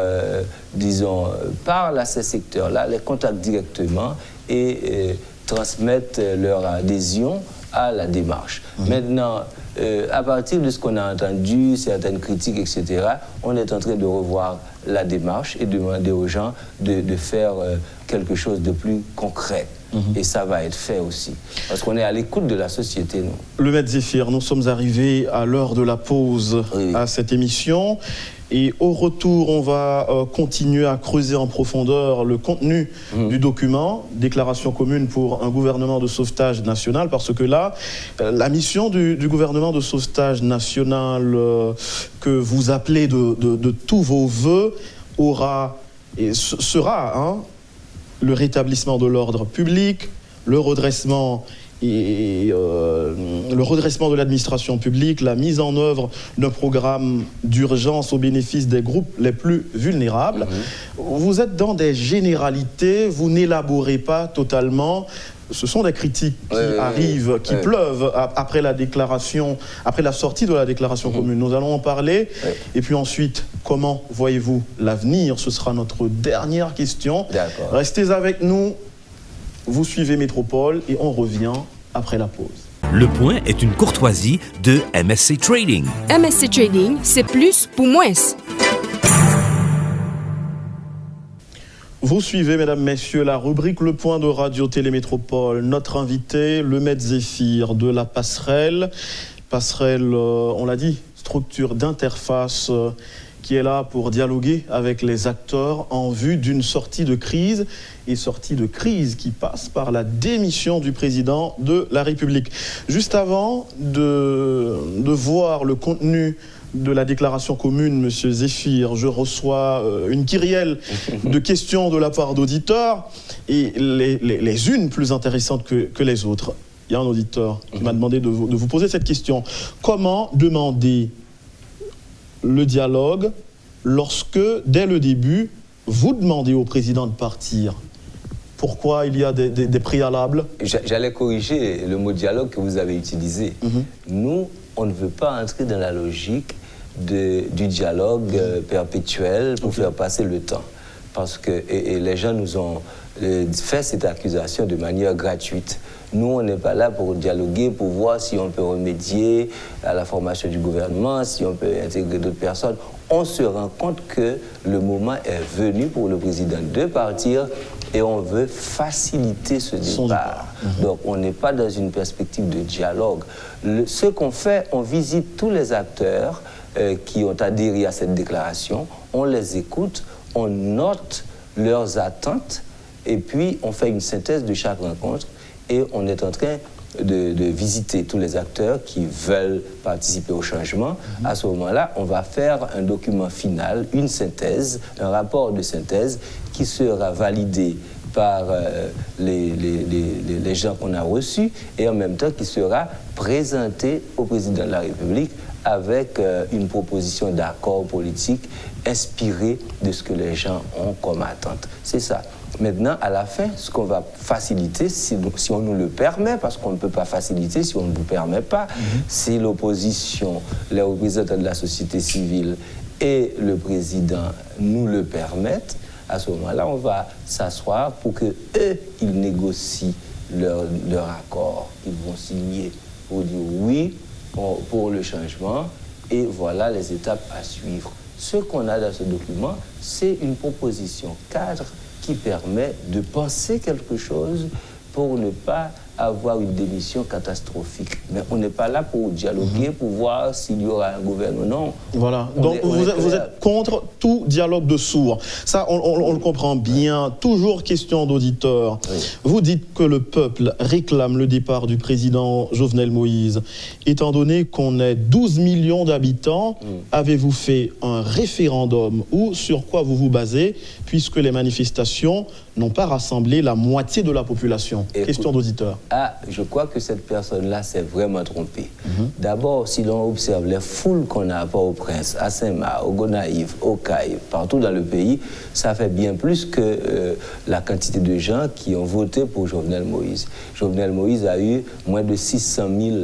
parle à ces secteurs-là, les contactent directement et transmettent leur adhésion à la démarche. Maintenant, à partir de ce qu'on a entendu, certaines critiques, etc., on est en train de revoir la démarche et demander aux gens de faire quelque chose de plus concret. Et ça va être fait aussi. Parce qu'on est à l'écoute de la société, nous. Le Maître Zéphir, nous sommes arrivés à l'heure de la pause à cette émission. Et au retour, on va continuer à creuser en profondeur le contenu du document, déclaration commune pour un gouvernement de sauvetage national, parce que là, la mission du gouvernement de sauvetage national que vous appelez de tous vos voeux sera le rétablissement de l'ordre public, le redressement de l'administration publique, la mise en œuvre d'un programme d'urgence au bénéfice des groupes les plus vulnérables. Vous êtes dans des généralités, vous n'élaborez pas totalement. Ce sont des critiques qui arrivent, qui pleuvent après la sortie de la déclaration commune. Nous allons en parler. Et puis ensuite, comment voyez-vous l'avenir? Ce sera notre dernière question. Restez avec nous. Vous suivez Métropole et on revient après la pause. Le point est une courtoisie de MSC Trading. MSC Trading, c'est plus pour moins. Vous suivez, mesdames, messieurs, la rubrique Le Point de Radio Télémétropole. Notre invité, le Maître Zéphir de la Passerelle. Passerelle, on l'a dit, structure d'interface qui est là pour dialoguer avec les acteurs en vue d'une sortie de crise, et sortie de crise qui passe par la démission du président de la République. Juste avant de voir le contenu de la déclaration commune, Monsieur Zéphir, je reçois une kyrielle de questions de la part d'auditeurs, et les unes plus intéressantes que les autres. Il y a un auditeur qui m'a demandé de vous poser cette question. Comment demander le dialogue lorsque, dès le début, vous demandez au président de partir? Pourquoi il y a des préalables? J'allais corriger le mot dialogue que vous avez utilisé. Nous, on ne veut pas entrer dans la logique du dialogue perpétuel pour faire passer le temps. Parce que les gens nous ont fait cette accusation de manière gratuite. Nous, on n'est pas là pour dialoguer, pour voir si on peut remédier à la formation du gouvernement, si on peut intégrer d'autres personnes. On se rend compte que le moment est venu pour le président de partir et on veut faciliter ce départ. Donc, on n'est pas dans une perspective de dialogue. Ce qu'on fait, on visite tous les acteurs qui ont adhéré à cette déclaration, on les écoute, on note leurs attentes et puis on fait une synthèse de chaque rencontre. Et on est en train de visiter tous les acteurs qui veulent participer au changement. À ce moment-là, on va faire un document final, une synthèse, un rapport de synthèse qui sera validé par les gens qu'on a reçus et en même temps qui sera présenté au président de la République avec une proposition d'accord politique inspirée de ce que les gens ont comme attente. C'est ça. Maintenant, à la fin, ce qu'on va faciliter, si on nous le permet, parce qu'on ne peut pas faciliter si on ne vous permet pas, si l'opposition, les représentants de la société civile et le président nous le permettent, à ce moment-là, on va s'asseoir pour qu'eux, ils négocient leur accord. Ils vont signer pour dire oui pour le changement et voilà les étapes à suivre. Ce qu'on a dans ce document, c'est une proposition cadre qui permet de penser quelque chose pour ne pas avoir une démission catastrophique. Mais on n'est pas là pour dialoguer, pour voir s'il y aura un gouvernement ou non. Voilà. Donc vous êtes contre tout dialogue de sourds. Ça, on le comprend bien. Toujours question d'auditeur. Oui. Vous dites que le peuple réclame le départ du président Jovenel Moïse. Étant donné qu'on est 12 millions d'habitants, avez-vous fait un référendum ou sur quoi vous vous basez, puisque les manifestations n'ont pas rassemblé la moitié de la population? Question d'auditeur. Ah, je crois que cette personne-là s'est vraiment trompée. D'abord, si l'on observe les foules qu'on a à Port-au-Prince, à Saint-Marc, au Gonaïves, au Caille, partout dans le pays, ça fait bien plus que la quantité de gens qui ont voté pour Jovenel Moïse. Jovenel Moïse a eu moins de 600 000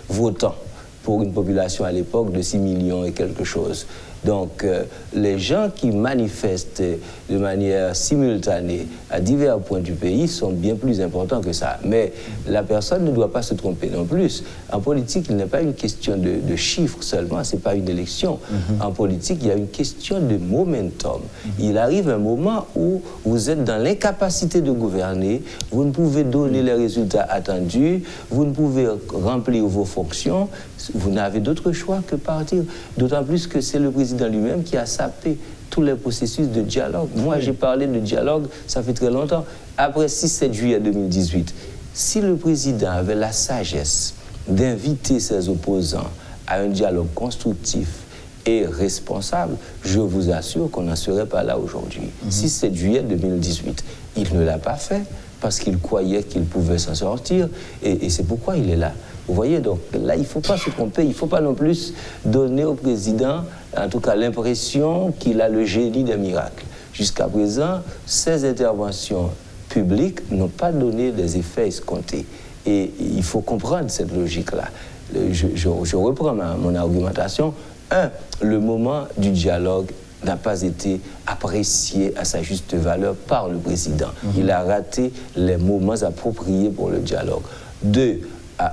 votants pour une population à l'époque de 6 millions et quelque chose. Donc, les gens qui manifestent de manière simultanée à divers points du pays sont bien plus importants que ça. Mais la personne ne doit pas se tromper non plus. En politique, il n'est pas une question de chiffres seulement, ce n'est pas une élection. En politique, il y a une question de momentum. Il arrive un moment où vous êtes dans l'incapacité de gouverner, vous ne pouvez donner les résultats attendus, vous ne pouvez remplir vos fonctions, vous n'avez d'autre choix que partir. D'autant plus que c'est le président lui-même qui a sapé tous les processus de dialogue. Moi, j'ai parlé de dialogue, ça fait très longtemps. Après 6-7 juillet 2018, si le président avait la sagesse d'inviter ses opposants à un dialogue constructif et responsable, je vous assure qu'on n'en serait pas là aujourd'hui. 6-7 juillet 2018, il ne l'a pas fait parce qu'il croyait qu'il pouvait s'en sortir et c'est pourquoi il est là. Vous voyez, donc là, il ne faut pas se tromper, il ne faut pas non plus donner au président, en tout cas, l'impression qu'il a le génie des miracles. Jusqu'à présent, ces interventions publiques n'ont pas donné des effets escomptés. Et il faut comprendre cette logique-là. Je reprends mon argumentation. Le moment du dialogue n'a pas été apprécié à sa juste valeur par le président. Il a raté les moments appropriés pour le dialogue. 2,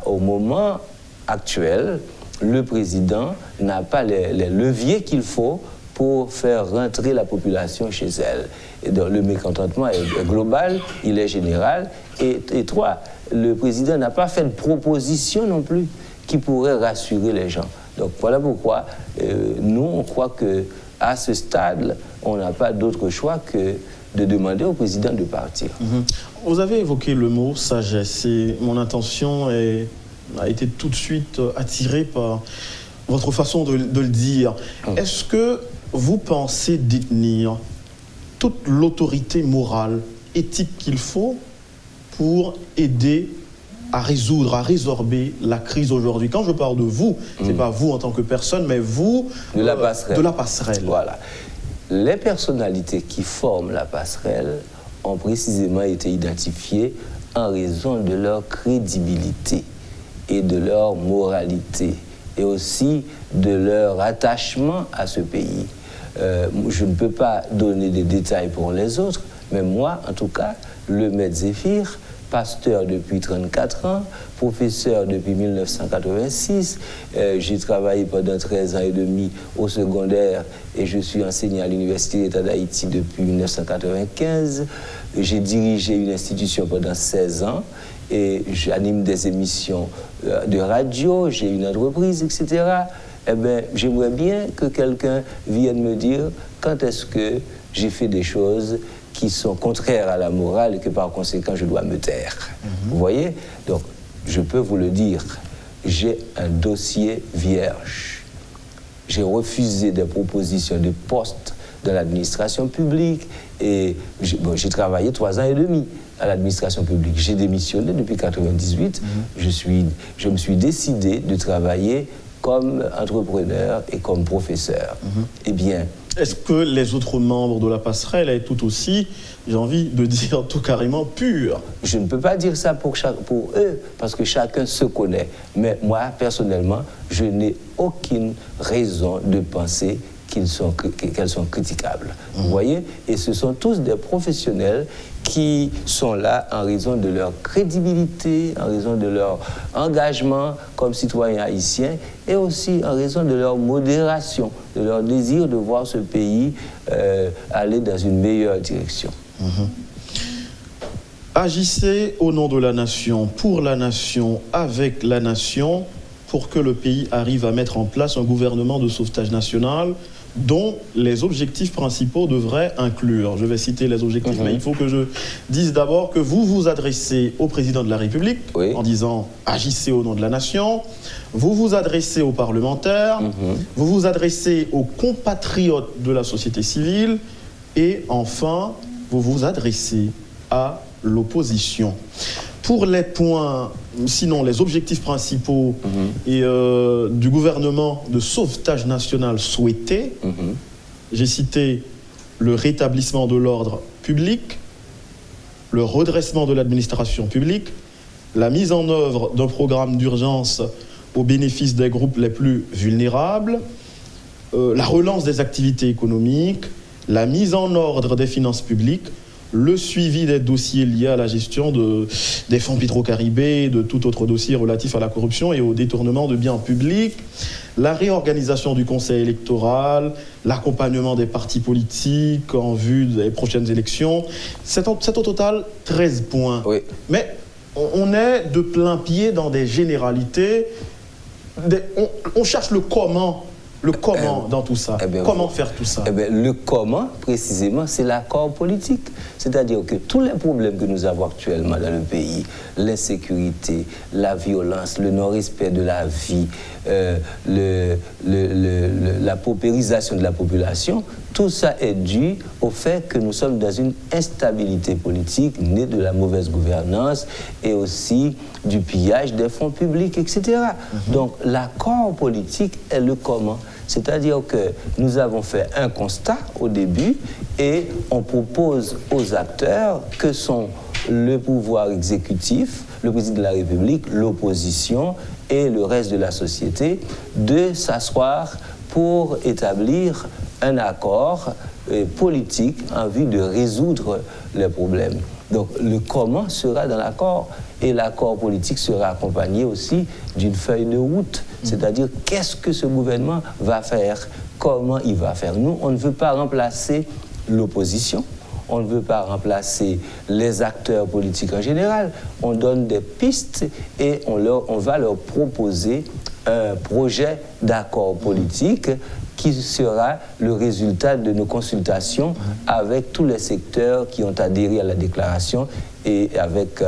au moment actuel, le président n'a pas les leviers qu'il faut pour faire rentrer la population chez elle. Et donc, le mécontentement est global, il est général. Et 3, le président n'a pas fait de proposition non plus qui pourrait rassurer les gens. Donc voilà pourquoi nous, on croit qu'à ce stade, on n'a pas d'autre choix que de demander au président de partir. Vous avez évoqué le mot sagesse et mon intention a été tout de suite attirée par votre façon de le dire. Est-ce que vous pensez détenir toute l'autorité morale, éthique qu'il faut pour aider à résoudre, à résorber la crise aujourd'hui? Quand je parle de vous, ce n'est pas vous en tant que personne, mais vous de la passerelle. De la passerelle. Voilà. Les personnalités qui forment la passerelle ont précisément été identifiées en raison de leur crédibilité et de leur moralité et aussi de leur attachement à ce pays. Je ne peux pas donner des détails pour les autres, mais moi, en tout cas, le maître Zéphir, pasteur depuis 34 ans, professeur depuis 1986. J'ai travaillé pendant 13 ans et demi au secondaire et je suis enseignant à l'Université d'État d'Haïti depuis 1995. J'ai dirigé une institution pendant 16 ans et j'anime des émissions de radio, j'ai une entreprise, etc. Eh bien, j'aimerais bien que quelqu'un vienne me dire quand est-ce que j'ai fait des choses qui sont contraires à la morale et que par conséquent je dois me taire. Vous voyez? Donc, je peux vous le dire, j'ai un dossier vierge. J'ai refusé des propositions de poste dans l'administration publique et j'ai travaillé 3 ans et demi à l'administration publique. J'ai démissionné depuis 1998. Je me suis décidé de travailler comme entrepreneur et comme professeur. Eh bien, est-ce que les autres membres de la passerelle est tout aussi, j'ai envie de dire tout carrément, pur? Je ne peux pas dire ça pour eux, parce que chacun se connaît. Mais moi, personnellement, je n'ai aucune raison de penser qu'elles sont critiquables. Vous voyez? Et ce sont tous des professionnels qui sont là en raison de leur crédibilité, en raison de leur engagement comme citoyens haïtiens et aussi en raison de leur modération, de leur désir de voir ce pays aller dans une meilleure direction. Agissez au nom de la nation, pour la nation, avec la nation, pour que le pays arrive à mettre en place un gouvernement de sauvetage national dont les objectifs principaux devraient inclure. Je vais citer les objectifs, mais il faut que je dise d'abord que vous vous adressez au président de la République en disant « agissez au nom de la nation ». Vous vous adressez aux parlementaires, vous vous adressez aux compatriotes de la société civile et enfin, vous vous adressez à l'opposition. Pour les points, sinon les objectifs principaux du gouvernement de sauvetage national souhaité, j'ai cité le rétablissement de l'ordre public, le redressement de l'administration publique, la mise en œuvre d'un programme d'urgence au bénéfice des groupes les plus vulnérables, la relance des activités économiques, la mise en ordre des finances publiques, le suivi des dossiers liés à la gestion des fonds Petro-Caribé, de tout autre dossier relatif à la corruption et au détournement de biens publics, la réorganisation du conseil électoral, l'accompagnement des partis politiques en vue des prochaines élections. C'est au total 13 points. Oui. Mais on est de plein pied dans des généralités. On cherche le comment. Le comment dans tout ça. Comment faire tout ça? Le comment, précisément, c'est l'accord politique. C'est-à-dire que tous les problèmes que nous avons actuellement dans le pays, l'insécurité, la violence, le non-respect de la vie, la paupérisation de la population, tout ça est dû au fait que nous sommes dans une instabilité politique née de la mauvaise gouvernance et aussi du pillage des fonds publics, etc. Donc l'accord politique est le comment. C'est-à-dire que nous avons fait un constat au début et on propose aux acteurs que sont le pouvoir exécutif, le président de la République, l'opposition et le reste de la société de s'asseoir pour établir un accord politique en vue de résoudre les problèmes. Donc le comment sera dans l'accord et l'accord politique sera accompagné aussi d'une feuille de route, c'est-à-dire qu'est-ce que ce gouvernement va faire, comment il va faire. Nous, on ne veut pas remplacer l'opposition, on ne veut pas remplacer les acteurs politiques en général, on donne des pistes et on va leur proposer un projet d'accord politique qui sera le résultat de nos consultations avec tous les secteurs qui ont adhéré à la déclaration et avec,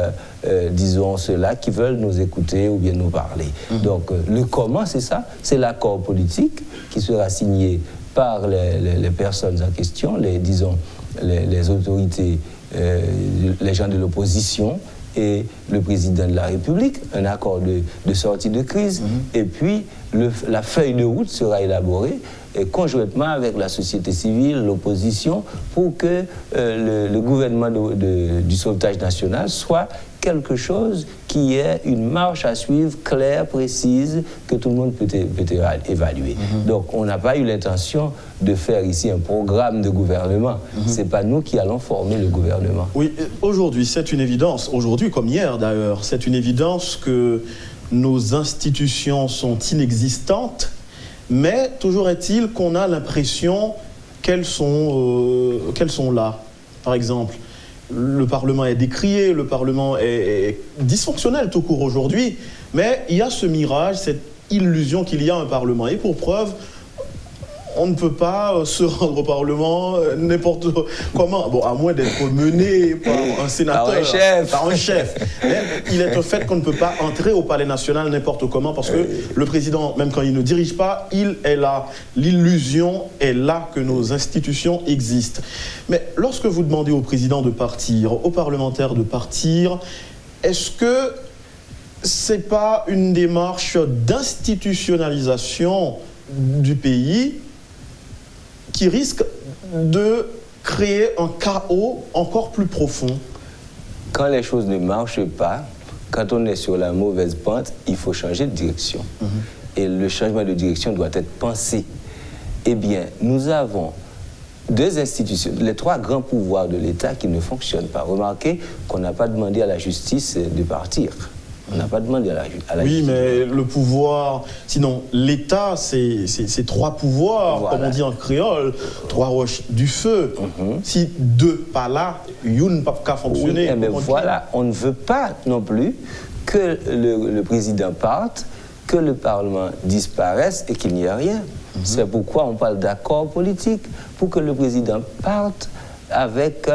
disons, ceux-là qui veulent nous écouter ou bien nous parler. Donc, le comment, c'est ça, c'est l'accord politique qui sera signé par les personnes en question, disons, les autorités, les gens de l'opposition et le président de la République, un accord de sortie de crise, et puis la feuille de route sera élaborée conjointement avec la société civile, l'opposition, pour que le gouvernement du sauvetage national soit quelque chose qui est une marche à suivre claire, précise, que tout le monde peut évaluer. Donc on n'a pas eu l'intention de faire ici un programme de gouvernement. Ce n'est pas nous qui allons former le gouvernement. Oui, aujourd'hui c'est une évidence, aujourd'hui comme hier d'ailleurs, c'est une évidence que nos institutions sont inexistantes, mais toujours est-il qu'on a l'impression qu'elles sont là. Par exemple, le Parlement est décrié, le Parlement est dysfonctionnel tout court aujourd'hui, mais il y a ce mirage, cette illusion qu'il y a un Parlement. Et pour preuve, on ne peut pas se rendre au Parlement n'importe comment, bon, à moins d'être mené par un sénateur, par un chef. Mais il est un fait qu'on ne peut pas entrer au Palais national n'importe comment parce que le président, même quand il ne dirige pas, il est là. L'illusion est là que nos institutions existent. Mais lorsque vous demandez au président de partir, aux parlementaires de partir, est-ce que ce n'est pas une démarche d'institutionnalisation du pays qui risque de créer un chaos encore plus profond? Quand les choses ne marchent pas, quand on est sur la mauvaise pente, il faut changer de direction. Et le changement de direction doit être pensé. Eh bien, nous avons deux institutions, les trois grands pouvoirs de l'État qui ne fonctionnent pas. Remarquez qu'on n'a pas demandé à la justice de partir. On n'a pas demandé à la Oui, mais le pouvoir, sinon l'État, c'est 3 pouvoirs, voilà. Comme on dit en créole, 3 roches du feu. Si 2 pas là, une ne peut pas fonctionner. Oui, mais voilà, on ne veut pas non plus que le président parte, que le Parlement disparaisse et qu'il n'y ait rien. C'est pourquoi on parle d'accord politique, pour que le président parte avec,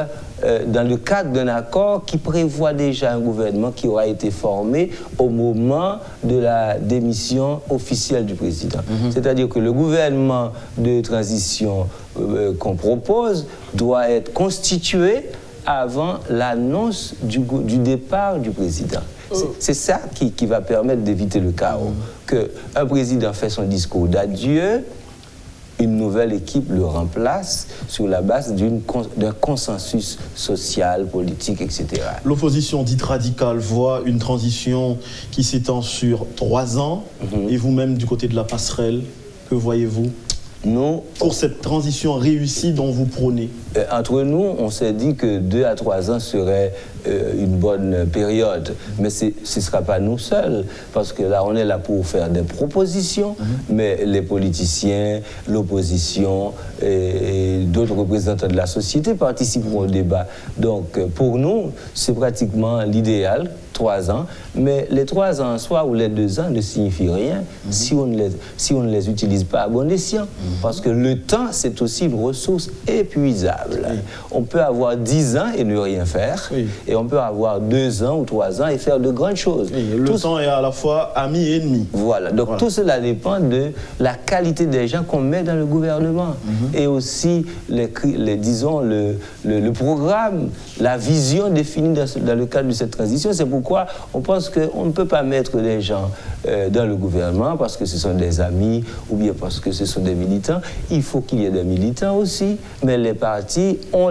dans le cadre d'un accord qui prévoit déjà un gouvernement qui aura été formé au moment de la démission officielle du président. C'est-à-dire que le gouvernement de transition qu'on propose doit être constitué avant l'annonce du départ du président. C'est ça qui va permettre d'éviter le chaos. Qu'un président fait son discours d'adieu, une nouvelle équipe le remplace sur la base d'un consensus social, politique, etc. L'opposition dite radicale voit une transition qui s'étend sur 3 ans. Et vous-même, du côté de la passerelle, que voyez-vous pour cette transition réussie dont vous prônez? Entre nous, on s'est dit que 2 à 3 ans serait une bonne période. Mais ce ne sera pas nous seuls, parce que là, on est là pour faire des propositions, mais les politiciens, l'opposition et d'autres représentants de la société participeront au débat. Donc, pour nous, c'est pratiquement l'idéal, 3 ans, mais les 3 ans en soi ou les 2 ans ne signifient rien si on ne les utilise pas à bon escient. Parce que le temps, c'est aussi une ressource épuisable. On peut avoir 10 ans et ne rien faire, et on peut avoir 2 ans ou 3 ans et faire de grandes choses. Le temps est à la fois ami et ennemi. Voilà, donc tout cela dépend de la qualité des gens qu'on met dans le gouvernement. Et aussi, disons, le programme, la vision définie dans le cadre de cette transition. C'est pourquoi on pense qu'on ne peut pas mettre des gens dans le gouvernement parce que ce sont des amis ou bien parce que ce sont des militants. Il faut qu'il y ait des militants aussi, mais les partis ont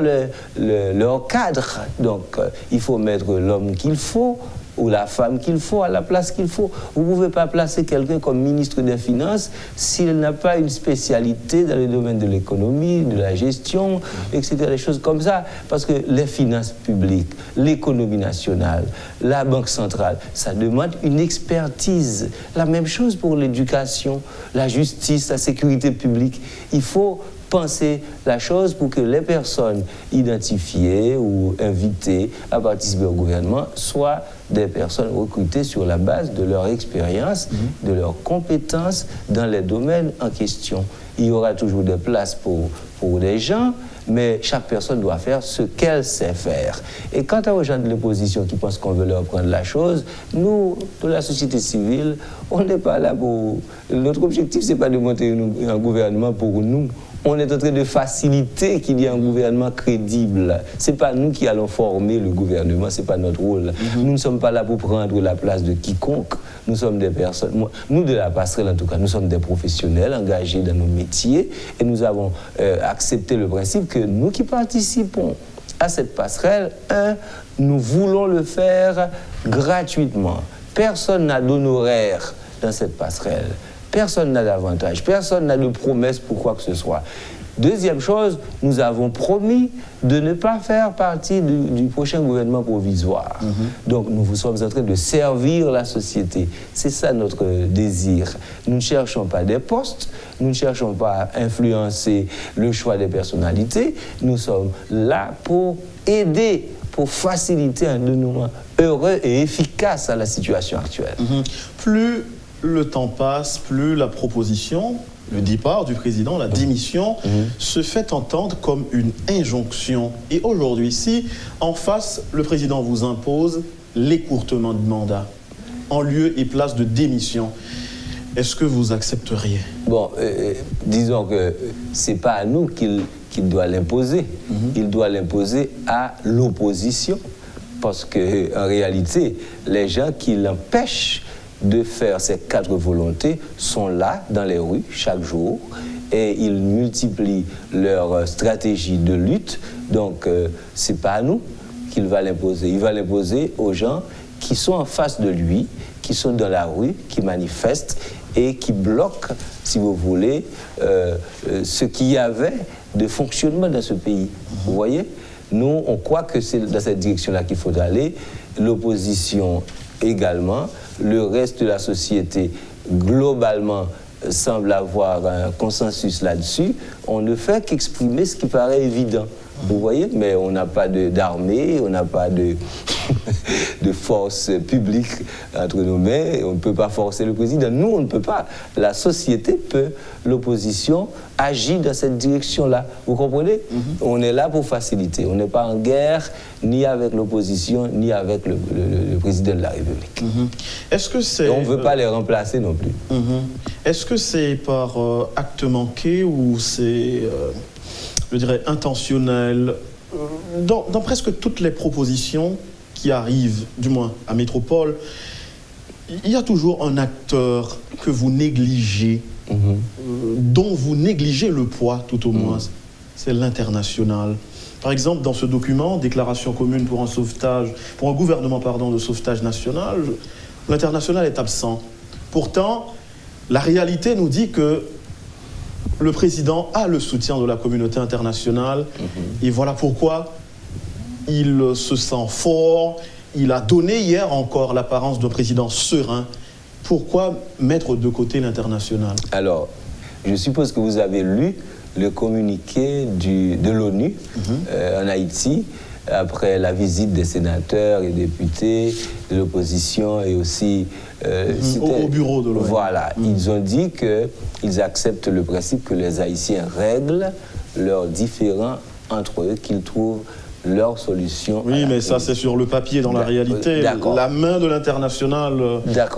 leur cadre. Donc, il faut mettre l'homme qu'il faut ou la femme qu'il faut à la place qu'il faut. Vous ne pouvez pas placer quelqu'un comme ministre des Finances s'il n'a pas une spécialité dans le domaine de l'économie, de la gestion, etc., des choses comme ça. Parce que les finances publiques, l'économie nationale, la Banque centrale, ça demande une expertise. La même chose pour l'éducation, la justice, la sécurité publique. Il faut penser la chose pour que les personnes identifiées ou invitées à participer au gouvernement soient des personnes recrutées sur la base de leur expérience, de leurs compétences dans les domaines en question. Il y aura toujours des places pour des gens, mais chaque personne doit faire ce qu'elle sait faire. Et quant aux gens de l'opposition qui pensent qu'on veut leur prendre la chose, nous, de la société civile, on n'est pas là pour... Notre objectif, ce n'est pas de monter un gouvernement pour nous. On est en train de faciliter qu'il y ait un gouvernement crédible. Ce n'est pas nous qui allons former le gouvernement, ce n'est pas notre rôle. Nous ne sommes pas là pour prendre la place de quiconque. Nous sommes des personnes, nous de la passerelle en tout cas, nous sommes des professionnels engagés dans nos métiers et nous avons accepté le principe que nous qui participons à cette passerelle, nous voulons le faire gratuitement. Personne n'a d'honoraire dans cette passerelle. Personne n'a d'avantage, personne n'a de promesse pour quoi que ce soit. Deuxième chose, nous avons promis de ne pas faire partie du prochain gouvernement provisoire. Donc nous sommes en train de servir la société. C'est ça notre désir. Nous ne cherchons pas des postes, nous ne cherchons pas à influencer le choix des personnalités. Nous sommes là pour aider, pour faciliter un dénouement heureux et efficace à la situation actuelle. Plus le temps passe, plus la proposition, le départ du président, la démission, se fait entendre comme une injonction. Et aujourd'hui, si en face, le président vous impose l'écourtement de mandat, en lieu et place de démission, est-ce que vous accepteriez? Bon, disons que ce n'est pas à nous qu'il doit l'imposer. Il doit l'imposer à l'opposition. Parce qu'en réalité, les gens qui l'empêchent de faire ces 4 volontés sont là dans les rues chaque jour et ils multiplient leur stratégie de lutte. Donc, ce n'est pas à nous qu'il va l'imposer. Il va l'imposer aux gens qui sont en face de lui, qui sont dans la rue, qui manifestent et qui bloquent, si vous voulez, ce qu'il y avait de fonctionnement dans ce pays. Vous voyez? Nous, on croit que c'est dans cette direction-là qu'il faut aller. L'opposition également. Le reste de la société, globalement, semble avoir un consensus là-dessus. On ne fait qu'exprimer ce qui paraît évident. Vous voyez, mais on n'a pas d'armée, on n'a pas de force publique entre nos mains, on ne peut pas forcer le président. Nous, on ne peut pas. La société peut, l'opposition agit dans cette direction-là. Vous comprenez? On est là pour faciliter. On n'est pas en guerre, ni avec l'opposition, ni avec le président de la République. Est-ce que c'est... On ne veut pas les remplacer non plus. Est-ce que c'est par acte manqué ou c'est... je dirais, intentionnel. Dans presque toutes les propositions qui arrivent, du moins à Métropole, il y a toujours un acteur que vous négligez, dont vous négligez le poids tout au moins. C'est l'international. Par exemple, dans ce document, Déclaration commune pour un gouvernement de sauvetage national, l'international est absent. Pourtant, la réalité nous dit que le président a le soutien de la communauté internationale et voilà pourquoi il se sent fort. Il a donné hier encore l'apparence d'un président serein. Pourquoi mettre de côté l'international? Alors, je suppose que vous avez lu le communiqué de l'ONU en Haïti après la visite des sénateurs et députés de l'opposition et aussi... au bureau de l'ONU. Voilà, ils ont dit qu'ils acceptent le principe que les Haïtiens règlent leurs différends entre eux, qu'ils trouvent leur solution. Oui, mais ça c'est sur le papier, dans la réalité. La main de l'international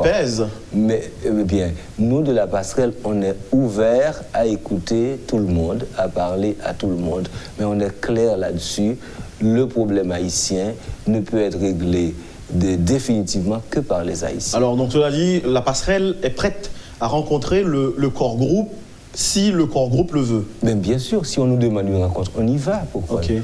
pèse. Mais bien, nous de la passerelle, on est ouvert à écouter tout le monde, à parler à tout le monde, mais on est clair là-dessus. Le problème haïtien ne peut être réglé définitivement que par les Haïtiens. Alors, donc cela dit, la passerelle est prête à rencontrer le corps groupe si le corps groupe le veut. Mais bien sûr, si on nous demande une rencontre, on y va.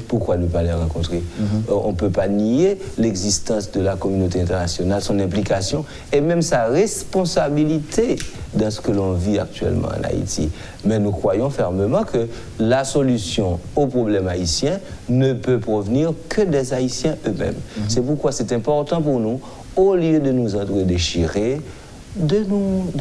Pourquoi ne pas les rencontrer? On ne peut pas nier l'existence de la communauté internationale, son implication et même sa responsabilité dans ce que l'on vit actuellement en Haïti. Mais nous croyons fermement que la solution au problème haïtien ne peut provenir que des Haïtiens eux-mêmes. C'est pourquoi c'est important pour nous, au lieu de nous entre-déchirer, de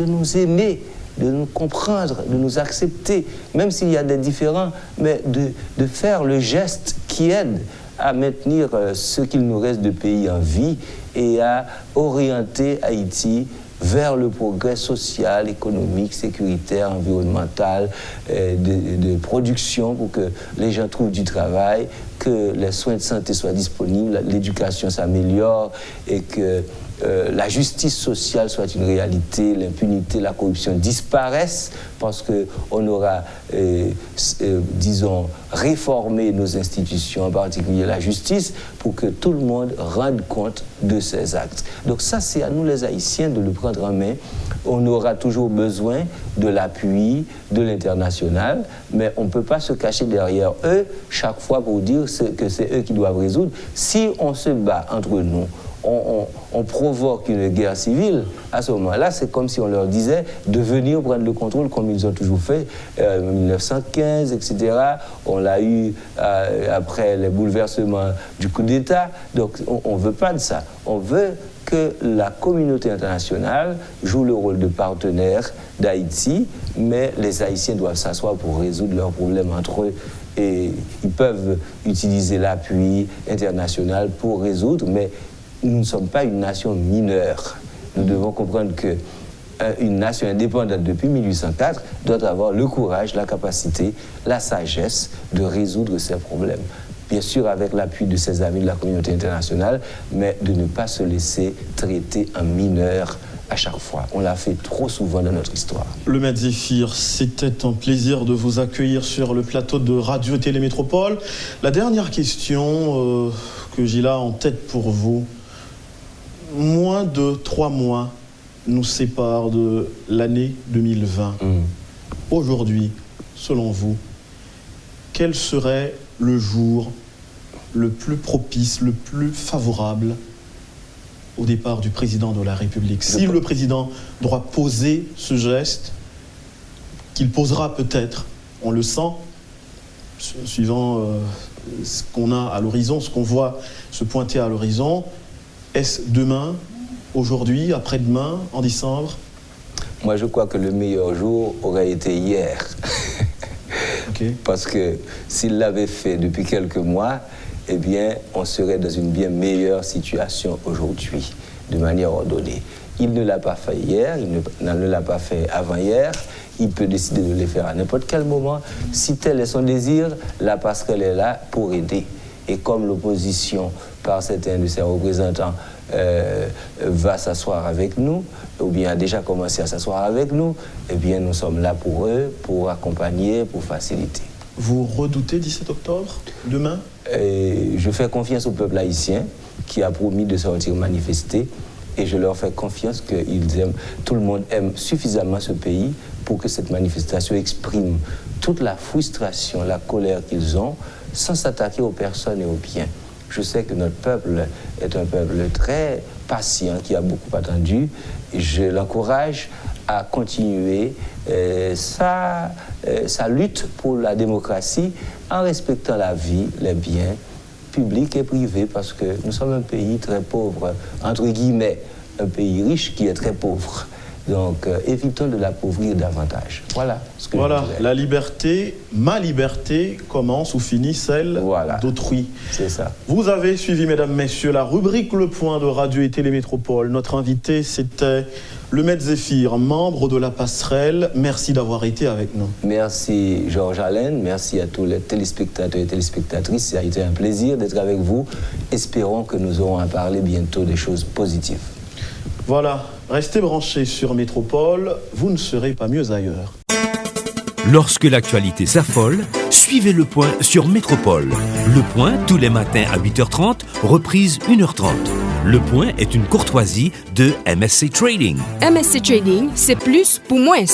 nous aimer, de nous comprendre, de nous accepter, même s'il y a des différends, mais de faire le geste qui aide à maintenir ce qu'il nous reste de pays en vie et à orienter Haïti vers le progrès social, économique, sécuritaire, environnemental, de production pour que les gens trouvent du travail, que les soins de santé soient disponibles, l'éducation s'améliore et que la justice sociale soit une réalité, l'impunité, la corruption disparaissent parce qu'on aura, disons, réformé nos institutions, en particulier la justice, pour que tout le monde rende compte de ces actes. Donc ça, c'est à nous les Haïtiens de le prendre en main. On aura toujours besoin de l'appui de l'international, mais on ne peut pas se cacher derrière eux chaque fois pour dire que c'est eux qui doivent résoudre. Si on se bat entre nous, on provoque une guerre civile, à ce moment-là, c'est comme si on leur disait de venir prendre le contrôle comme ils ont toujours fait en 1915, etc. On l'a eu après les bouleversements du coup d'État. Donc, on ne veut pas de ça. On veut que la communauté internationale joue le rôle de partenaire d'Haïti, mais les Haïtiens doivent s'asseoir pour résoudre leurs problèmes entre eux. Et ils peuvent utiliser l'appui international pour résoudre, mais nous ne sommes pas une nation mineure. Nous devons comprendre qu'une nation indépendante depuis 1804 doit avoir le courage, la capacité, la sagesse de résoudre ses problèmes. Bien sûr avec l'appui de ses amis de la communauté internationale, mais de ne pas se laisser traiter en mineur à chaque fois. On l'a fait trop souvent dans notre histoire. Le Maître Zéphyr, c'était un plaisir de vous accueillir sur le plateau de Radio Télémétropole. La dernière question que j'ai là en tête pour vous, moins de 3 mois nous séparent de l'année 2020. Aujourd'hui, selon vous, quel serait le jour le plus propice, le plus favorable au départ du président de la République? Si le président doit poser ce geste, qu'il posera peut-être, on le sent, suivant ce qu'on a à l'horizon, ce qu'on voit se pointer à l'horizon, est-ce demain aujourd'hui, après-demain, en décembre? Moi, je crois que le meilleur jour aurait été hier. Okay. Parce que s'il l'avait fait depuis quelques mois, eh bien, on serait dans une bien meilleure situation aujourd'hui, de manière ordonnée. Il ne l'a pas fait hier, il ne l'a pas fait avant-hier. Il peut décider de le faire à n'importe quel moment. Si tel est son désir, la passerelle est là pour aider. Et comme l'opposition, par certains de ses représentants, va s'asseoir avec nous, ou bien a déjà commencé à s'asseoir avec nous, eh bien, nous sommes là pour eux, pour accompagner, pour faciliter. Vous redoutez 17 octobre, demain? Je fais confiance au peuple haïtien qui a promis de sortir manifester. Et je leur fais confiance que tout le monde aime suffisamment ce pays pour que cette manifestation exprime toute la frustration, la colère qu'ils ont, sans s'attaquer aux personnes et aux biens. Je sais que notre peuple est un peuple très patient, qui a beaucoup attendu. Et je l'encourage à continuer sa lutte pour la démocratie en respectant la vie, les biens public et privé, parce que nous sommes un pays très pauvre, entre guillemets, un pays riche qui est très pauvre. Donc, évitons de l'appauvrir davantage. Voilà ce que je dirais. La liberté, ma liberté, commence ou finit celle d'autrui. C'est ça. Vous avez suivi, mesdames, messieurs, la rubrique Le Point de Radio et Télémétropole. Notre invité, c'était le maître Zéphir, membre de la passerelle. Merci d'avoir été avec nous. Merci, Georges Alain. Merci à tous les téléspectateurs et téléspectatrices. Ça a été un plaisir d'être avec vous. Espérons que nous aurons à parler bientôt des choses positives. Voilà, restez branchés sur Métropole, vous ne serez pas mieux ailleurs. Lorsque l'actualité s'affole, suivez Le Point sur Métropole. Le Point, tous les matins à 8h30, reprise 1h30. Le Point est une courtoisie de MSC Trading. MSC Trading, c'est plus pour moins.